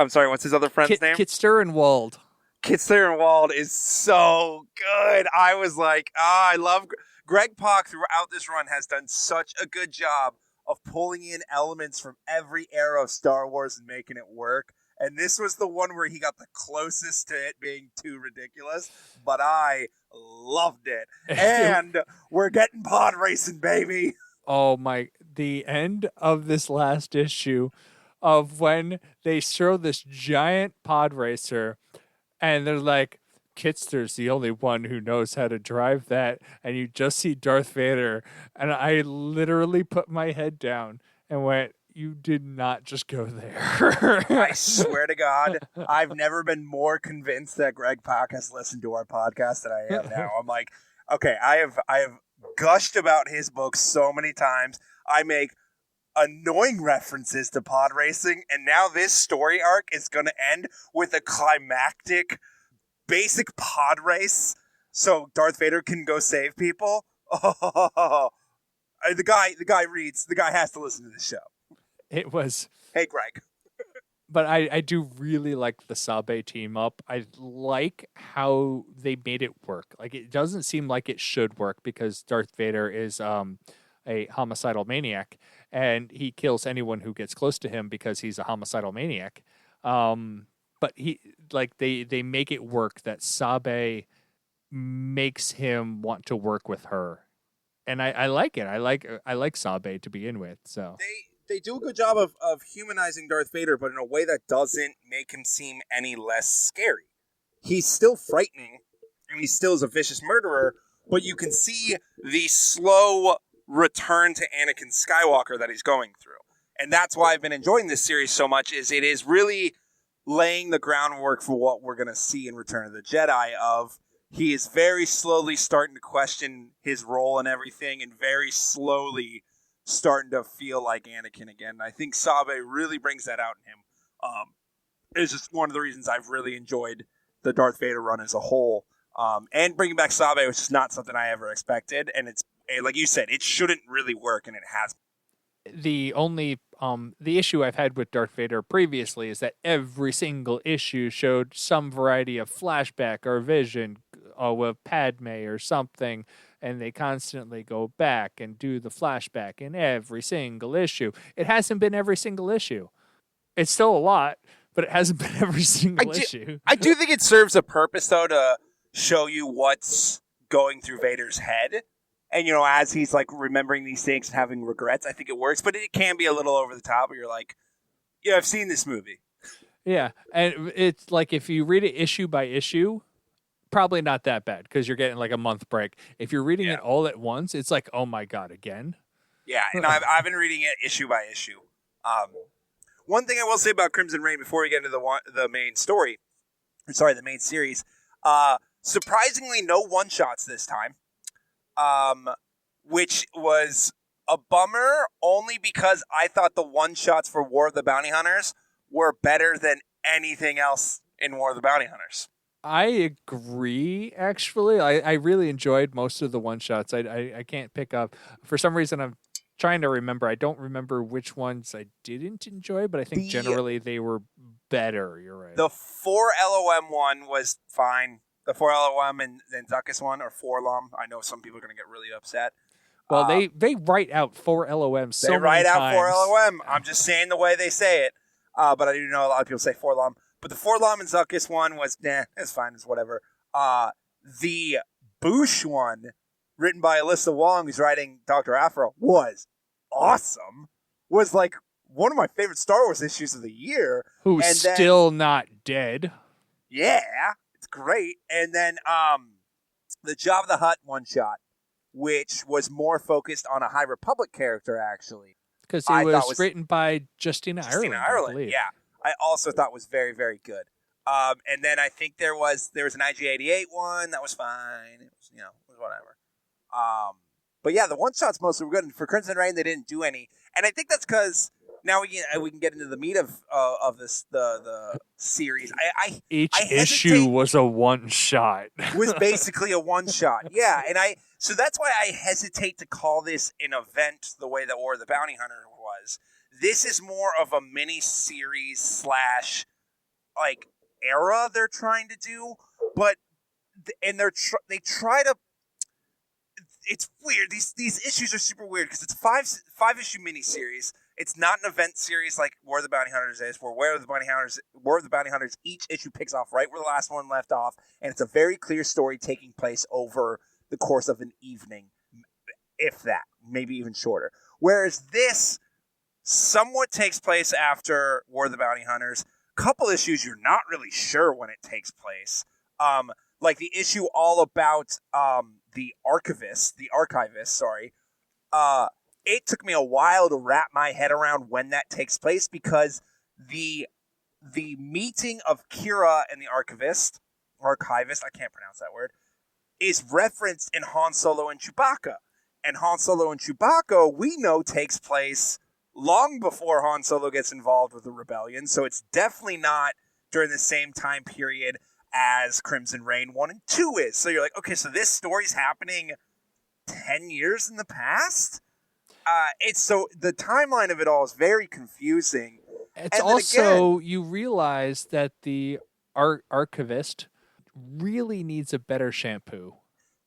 his other friend's name? Kitster and Wald. Kitster and Wald is so good. I was like, I love Greg Pak throughout this run has done such a good job of pulling in elements from every era of Star Wars and making it work. And this was the one where he got the closest to it being too ridiculous, but I loved it. And we're getting pod racing, baby. Oh my, the end of this last issue of when they show this giant pod racer and they're like, Kitster's the only one who knows how to drive that. And you just see Darth Vader. And I literally put my head down and went, you did not just go there. I swear to God, I've never been more convinced that Greg Pak has listened to our podcast than I am now. I'm like, okay, I have gushed about his books so many times. I make annoying references to pod racing, and now this story arc is going to end with a climactic, basic pod race, so Darth Vader can go save people. Oh, the guy reads. The guy has to listen to the show. It was. Hey, Greg. But I do really like the Sabe team up. I like how they made it work. Like, it doesn't seem like it should work because Darth Vader is a homicidal maniac, and he kills anyone who gets close to him because he's a homicidal maniac. But they make it work that Sabe makes him want to work with her, and I like it. I like Sabe to begin with. So They do a good job of humanizing Darth Vader, but in a way that doesn't make him seem any less scary. He's still frightening, and he still is a vicious murderer, but you can see the slow return to Anakin Skywalker that he's going through. And that's why I've been enjoying this series so much, is it is really laying the groundwork for what we're going to see in Return of the Jedi of he is very slowly starting to question his role and everything, and very slowly starting to feel like Anakin again. And I think Sabe really brings that out in him. It's just one of the reasons I've really enjoyed the Darth Vader run as a whole. And bringing back Sabe was just not something I ever expected. And it's, like you said, it shouldn't really work, and it has. the only the issue I've had with Darth Vader previously is that every single issue showed some variety of flashback or vision with Padme or something, and they constantly go back and do the flashback in every single issue. It hasn't been every single issue. It's still a lot, but it hasn't been every single issue. I do think it serves a purpose, though, to show you what's going through Vader's head. And, as he's, remembering these things and having regrets, I think it works. But it can be a little over the top, where you're like, yeah, I've seen this movie. Yeah, and it's like if you read it issue by issue, probably not that bad because you're getting a month break. If you're reading it all at once, it's like, oh my God, again? Yeah, and I've been reading it issue by issue. One thing I will say about Crimson Reign before we get into the main story, the main series, surprisingly no one-shots this time. Which was a bummer only because I thought the one-shots for War of the Bounty Hunters were better than anything else in War of the Bounty Hunters. I agree, actually. I really enjoyed most of the one-shots. I can't pick up. For some reason, I'm trying to remember. I don't remember which ones I didn't enjoy, but I think generally they were better. You're right. The 4LOM one was fine. The 4LOM and Zuckuss one, or 4LOM. I know some people are going to get really upset. Well, they write out 4LOM so many times. They write out 4LOM. I'm just saying the way they say it. But I do know a lot of people say 4LOM. But the 4LOM and Zuckuss one was, it's fine. It's whatever. The Boosh one, written by Alyssa Wong, who's writing Dr. Aphra, was awesome. Was one of my favorite Star Wars issues of the year. Who's still not dead. Yeah. Great. And then the Jabba the Hutt one-shot, which was more focused on a High Republic character, actually. Because it was written by Justina Ireland, I believe. Yeah. I also thought was very, very good. And then I think there was an IG-88 one that was fine. It was, it was whatever. But yeah, the one-shots mostly were good. And for Crimson Reign, they didn't do any. And I think that's because now we can get into the meat of this the series. Each issue was a one-shot. Was basically a one-shot. Yeah, and so that's why I hesitate to call this an event the way that War of the Bounty Hunter was. This is more of a mini-series / era they're trying to do, but they try to. It's weird. These issues are super weird because it's a five issue miniseries. It's not an event series like War of the Bounty Hunters is, where War of the Bounty Hunters, each issue picks off right where the last one left off, and it's a very clear story taking place over the course of an evening, if that, maybe even shorter. Whereas this somewhat takes place after War of the Bounty Hunters. Couple issues you're not really sure when it takes place. Like the issue all about the archivist, it took me a while to wrap my head around when that takes place because the meeting of Kira and the archivist, I can't pronounce that word, is referenced in Han Solo and Chewbacca. And Han Solo and Chewbacca, we know, takes place long before Han Solo gets involved with the rebellion, so it's definitely not during the same time period as Crimson Reign 1 and 2 is. So you're like, okay, so this story's happening 10 years in the past? So the timeline of it all is very confusing. It's also, you realize that the archivist really needs a better shampoo.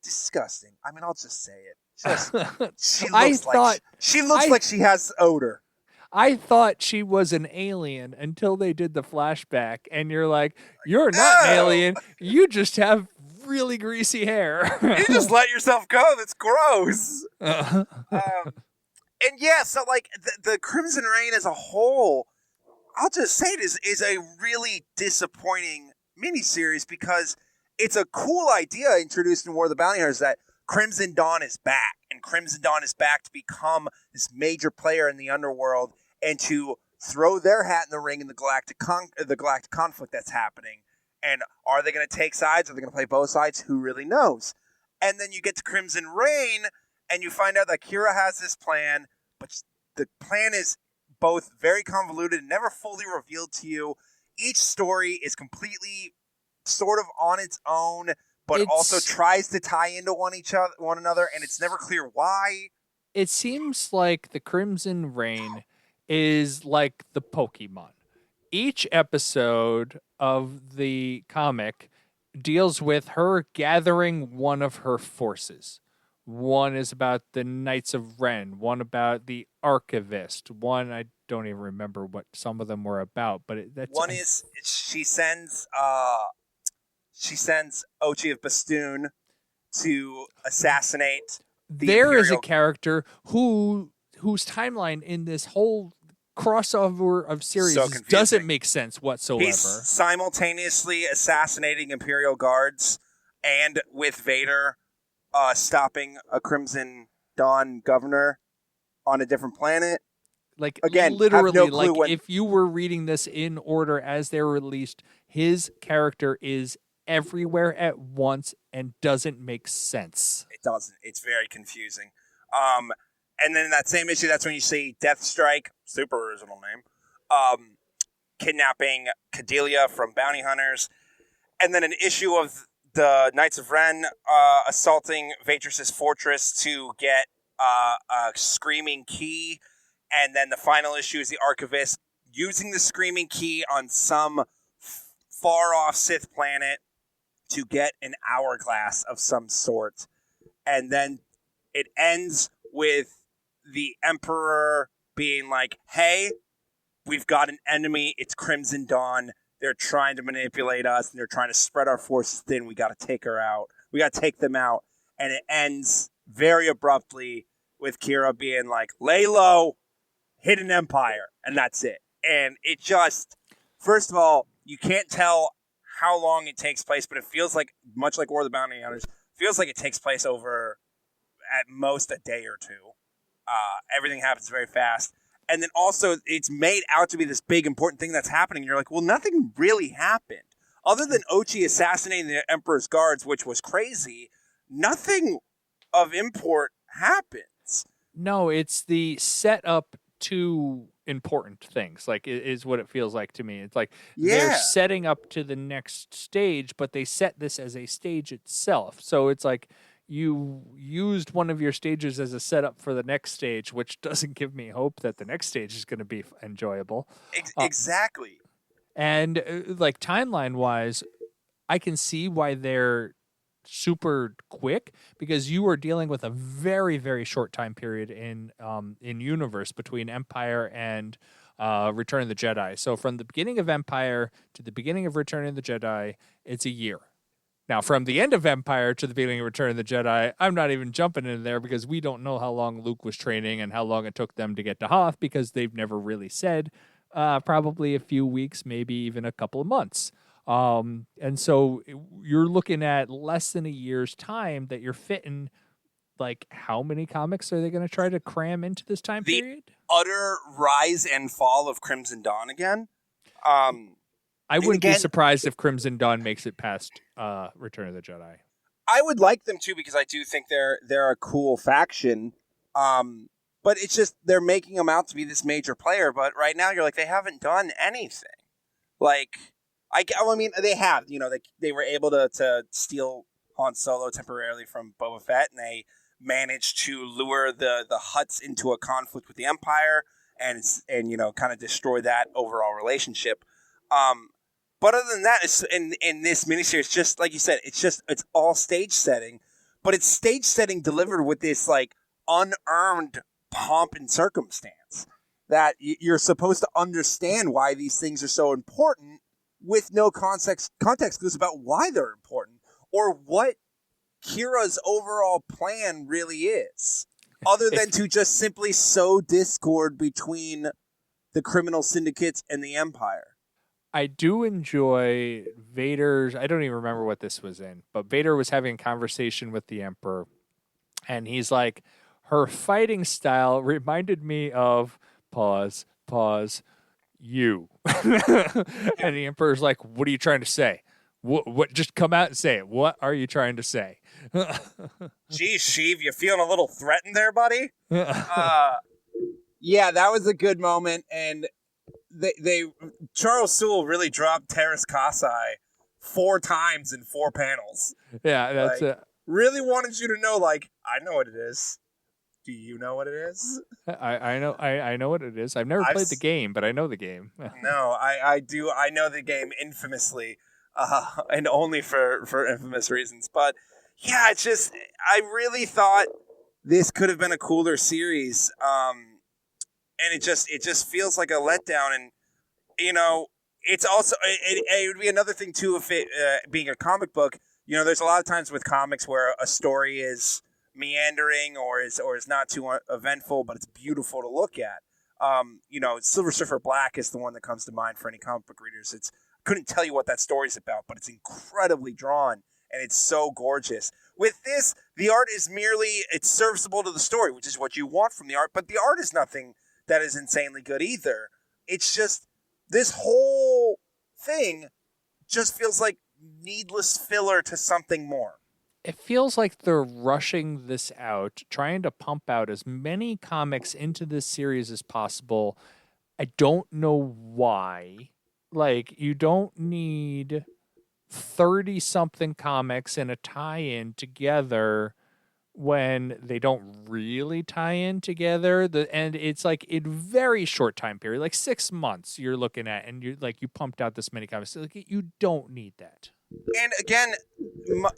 Disgusting. I mean, I'll just say it. Just she I looks thought like she has odor. I thought she was an alien until they did the flashback, and you're like, you're not an alien. You just have really greasy hair. You just let yourself go. That's gross. And yeah, so like the Crimson Reign as a whole, I'll just say it is a really disappointing miniseries because it's a cool idea introduced in War of the Bounty Hunters that Crimson Dawn is back, and Crimson Dawn is back to become this major player in the underworld and to throw their hat in the ring in the galactic conflict that's happening. And are they going to take sides? Are they going to play both sides? Who really knows? And then you get to Crimson Reign, and you find out that Kira has this plan, but the plan is both very convoluted and never fully revealed to you. Each story is completely sort of on its own, but also tries to tie into one another, and it's never clear why. It seems like the Crimson Reign is like the Pokemon. Each episode of the comic deals with her gathering one of her forces. One is about the Knights of Ren, one about the Archivist, one I don't even remember what some of them were about, but she sends Ochi of Bastoon to assassinate There is a character whose timeline in this whole crossover of series doesn't make sense whatsoever. He's simultaneously assassinating Imperial guards and with Vader stopping a Crimson Dawn governor on a different planet. Like, again, literally, if you were reading this in order as they're released, his character is everywhere at once and doesn't make sense. It doesn't. It's very confusing. And then in that same issue, that's when you see Deathstrike, super original name, kidnapping Cordelia from Bounty Hunters. And then an issue of the Knights of Ren assaulting Vatrus's fortress to get a screaming key. And then the final issue is the Archivist using the screaming key on some far-off Sith planet to get an hourglass of some sort. And then it ends with the Emperor being like, hey, we've got an enemy. It's Crimson Dawn. They're trying to manipulate us, and they're trying to spread our forces thin. We got to take her out. We got to take them out. And it ends very abruptly with Kira being like, lay low, hit an empire, and that's it. And it just, first of all, you can't tell how long it takes place, but it feels like, much like War of the Bounty Hunters, feels like it takes place over at most a day or two. Everything happens very fast. And then also, it's made out to be this big, important thing that's happening. You're like, well, nothing really happened. Other than Ochi assassinating the Emperor's guards, which was crazy, nothing of import happens. No, it's the setup to important things, like, is what it feels like to me. It's like they're setting up to the next stage, but they set this as a stage itself. So it's like you used one of your stages as a setup for the next stage, which doesn't give me hope that the next stage is going to be enjoyable. Exactly. And like timeline-wise, I can see why they're super quick, because you are dealing with a very, very short time period in universe between Empire and Return of the Jedi. So from the beginning of Empire to the beginning of Return of the Jedi, it's a year. Now, from the end of Empire to the beginning of Return of the Jedi, I'm not even jumping in there because we don't know how long Luke was training and how long it took them to get to Hoth, because they've never really said. Probably a few weeks, maybe even a couple of months. And so you're looking at less than a year's time that you're fitting. Like, how many comics are they going to try to cram into this time period? Utter rise and fall of Crimson Dawn again. I wouldn't be surprised if Crimson Dawn makes it past Return of the Jedi. I would like them to, because I do think they're a cool faction. But it's just they're making them out to be this major player. But right now you're like, they haven't done anything. Like, I mean, they have. You know, they were able to steal Han Solo temporarily from Boba Fett, and they managed to lure the Hutts into a conflict with the Empire, and you know, kind of destroy that overall relationship. But other than that, it's in this miniseries, just like you said, it's all stage setting. but it's stage setting delivered with this like unearned pomp and circumstance that you're supposed to understand why these things are so important with no context goes about why they're important or what Kira's overall plan really is, other than to just simply sow discord between the criminal syndicates and the Empire. I do enjoy Vader's. I don't even remember what this was in, but Vader was having a conversation with the Emperor, and he's like, her fighting style reminded me of pause, you. And the Emperor's like, what are you trying to say? What? Just come out and say it. What are you trying to say? Geez, Sheev, you feeling a little threatened there, buddy? Yeah, that was a good moment, and they Charles Soule really dropped Terras Kasai 4 times in 4 panels. Yeah, that's like, really wanted you to know, like, I know what it is. Do you know what it is? I know what it is. I've never played the game, but I know the game. No, I do. I know the game infamously, and only for infamous reasons. But yeah, it's just I really thought this could have been a cooler series. And it just feels like a letdown. And, you know, it's also, it would be another thing, too, if it being a comic book. You know, there's a lot of times with comics where a story is meandering or is not too eventful, but it's beautiful to look at. You know, Silver Surfer Black is the one that comes to mind for any comic book readers. I couldn't tell you what that story's about, but it's incredibly drawn, and it's so gorgeous. With this, the art is merely, it's serviceable to the story, which is what you want from the art, but the art is nothing that is insanely good either. It's just, this whole thing just feels like needless filler to something more. It feels like they're rushing this out, trying to pump out as many comics into this series as possible. I don't know why. Like, you don't need 30-something comics and a tie-in together when they don't really tie in together. And it's like in very short time period, like 6 months you're looking at, and you pumped out this many comics. Like, you don't need that. And again,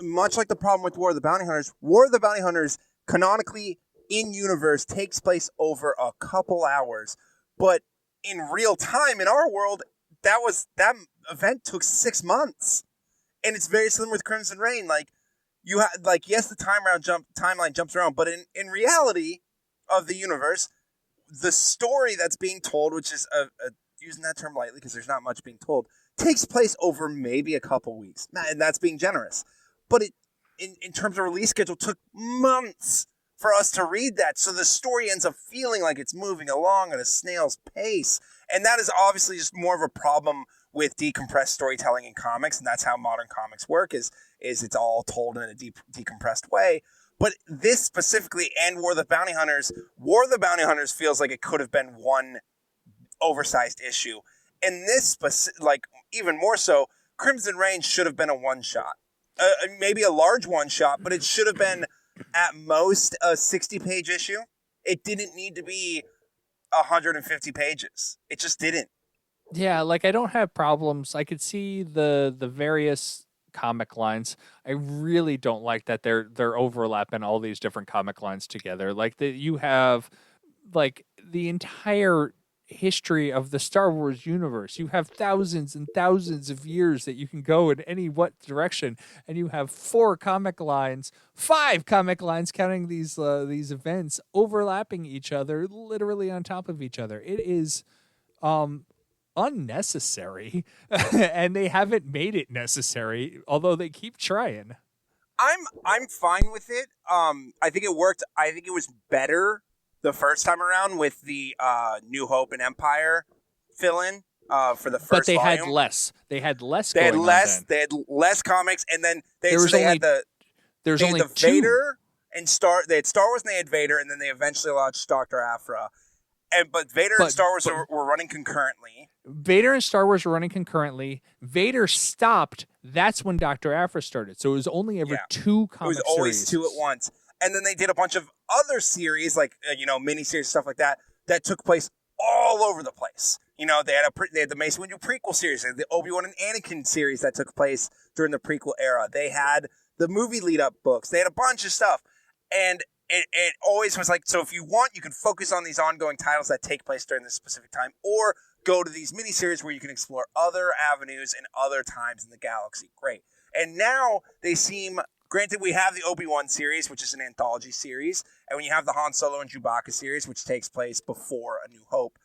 much like the problem with War of the Bounty Hunters, canonically in universe takes place over a couple hours, but in real time in our world, that event took 6 months, and it's very similar with Crimson Reign. Like, you have, like, yes, the timeline jumps around, but in reality of the universe, the story that's being told, which is using that term lightly because there's not much being told, takes place over maybe a couple weeks, and that's being generous. But it, in terms of release schedule, took months for us to read that, so the story ends up feeling like it's moving along at a snail's pace, and that is obviously just more of a problem with decompressed storytelling in comics, and that's how modern comics work, is it's all told in a decompressed way. But this specifically, and War of the Bounty Hunters feels like it could have been one oversized issue. And this, like, even more so, Crimson Reign should have been a one-shot. Maybe a large one-shot, but it should have been, at most, a 60-page issue. It didn't need to be 150 pages. It just didn't. Yeah, like, I don't have problems. I could see the various comic lines. I really don't like that they're overlapping all these different comic lines together. Like, you have, like, the entire history of the Star Wars universe. You have thousands and thousands of years that you can go in any what direction, and you have 5 comic lines counting these events overlapping each other, literally on top of each other. It is unnecessary, and they haven't made it necessary, although they keep trying. I'm fine with it. I think it worked. I think it was better the first time around with the New Hope and Empire fill-in for the first. But they volume. had less. They had less. They had less comics, and then they had only 2. Vader and They had Star Wars, and they had Vader, and then they eventually launched Dr. Aphra. But Vader and Star Wars were running concurrently. Vader and Star Wars were running concurrently. Vader stopped. That's when Dr. Aphra started. So it was only ever 2 comic series. It was always 2 at once. And then they did a bunch of other series, like, miniseries, stuff like that, that took place all over the place. You know, they had the Mace Windu prequel series, they had the Obi-Wan and Anakin series that took place during the prequel era. They had the movie lead up books. They had a bunch of stuff. And it always was like, so if you want, you can focus on these ongoing titles that take place during this specific time, or go to these miniseries where you can explore other avenues and other times in the galaxy. Great. And now they seem, granted, we have the Obi-Wan series, which is an anthology series, and when you have the Han Solo and Chewbacca series, which takes place before A New Hope.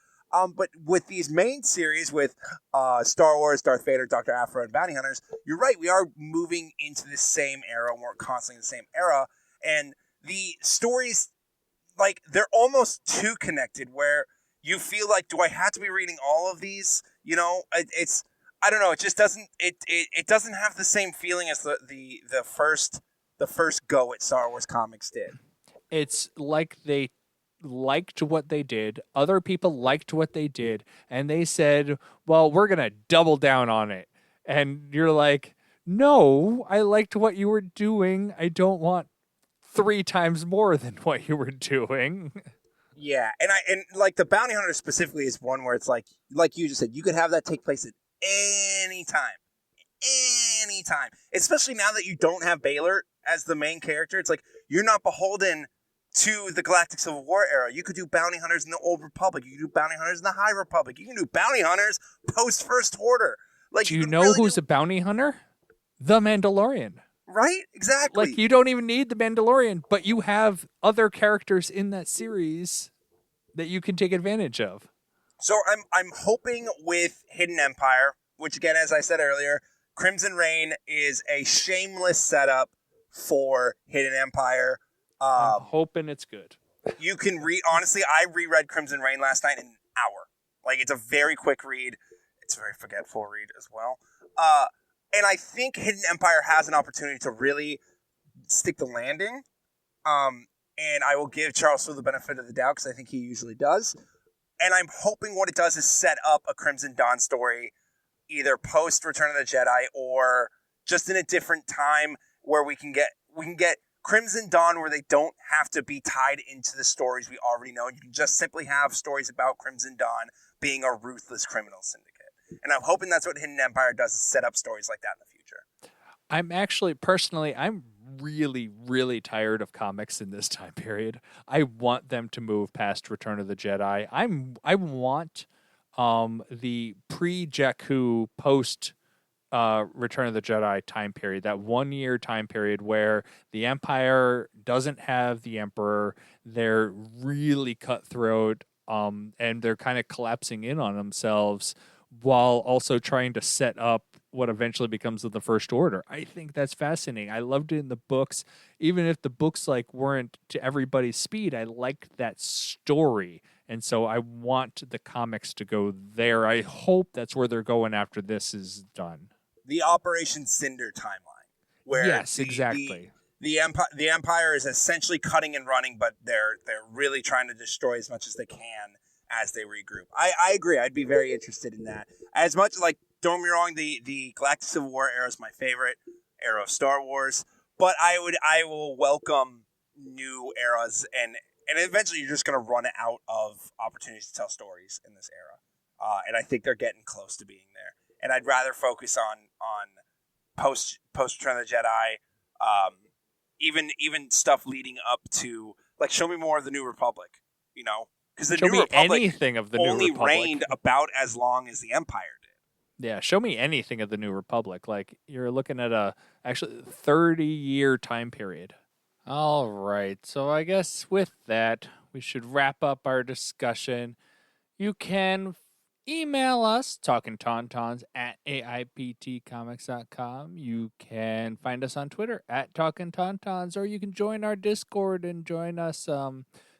But with these main series, with Star Wars, Darth Vader, Dr. Aphra, and Bounty Hunters, you're right, we are moving into the same era, and we're constantly in the same era, and the stories, like, they're almost too connected, where you feel like, do I have to be reading all of these? You know, it's I don't know. It just doesn't. It doesn't have the same feeling as the first go at Star Wars comics did. It's like they liked what they did. Other people liked what they did, and they said, "Well, we're gonna double down on it." And you're like, "No, I liked what you were doing. I don't want 3 times more than what you were doing." Yeah, and like the Bounty Hunter specifically is one where it's like you just said, you could have that take place at any time, especially now that you don't have Baylor as the main character. It's like you're not beholden to the Galactic Civil War era. You could do Bounty Hunters in the Old Republic. You could do Bounty Hunters in the High Republic. You can do Bounty Hunters post First Order. Like, do you know who's a bounty hunter? The Mandalorian. Right? Exactly. Like, you don't even need the Mandalorian, but you have other characters in that series that you can take advantage of. So I'm hoping with Hidden Empire, which again, as I said earlier, Crimson Reign is a shameless setup for Hidden Empire. I'm hoping it's good. You can read, honestly, I reread Crimson Reign last night in an hour. Like, it's a very quick read. It's a very forgetful read as well. And I think Hidden Empire has an opportunity to really stick the landing. And I will give Charles Soule the benefit of the doubt, because I think he usually does. And I'm hoping what it does is set up a Crimson Dawn story, either post Return of the Jedi or just in a different time, where we can get Crimson Dawn where they don't have to be tied into the stories we already know. You can just simply have stories about Crimson Dawn being a ruthless criminal syndicate. And I'm hoping that's what Hidden Empire does, is set up stories like that in the future. I'm actually, personally, I'm really, really tired of comics in this time period. I want them to move past Return of the Jedi. I want the pre-Jakku, post Return of the Jedi time period, that 1 year time period where the Empire doesn't have the Emperor. They're really cutthroat, and they're kind of collapsing in on themselves, while also trying to set up what eventually becomes the First Order. I think that's fascinating. I loved it in the books. Even if the books weren't to everybody's speed, I liked that story. And so I want the comics to go there. I hope that's where they're going after this is done. The Operation Cinder timeline. Where yes, exactly. The Empire is essentially cutting and running, but they're really trying to destroy as much as they can as they regroup. I agree. I'd be very interested in that. As much, don't get me wrong, the Galactic Civil War era is my favorite era of Star Wars, but I will welcome new eras, and eventually you're just going to run out of opportunities to tell stories in this era. And I think they're getting close to being there. And I'd rather focus on post Return of the Jedi, even stuff leading up to, show me more of the New Republic, because the New Republic anything of the only New Republic reigned about as long as the Empire did. Yeah, show me anything of the New Republic. You're looking at a actually 30-year time period. All right, so I guess with that, we should wrap up our discussion. You can email us, Talkin Tauntauns at aiptcomics.com. You can find us on Twitter at Talkin Tauntauns, or you can join our Discord and join us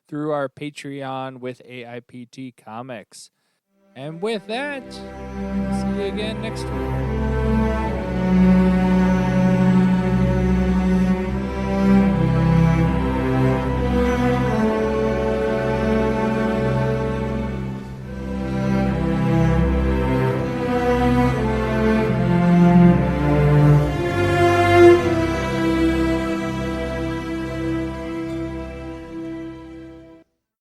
through our Patreon with AIPT Comics. And with that, see you again next week.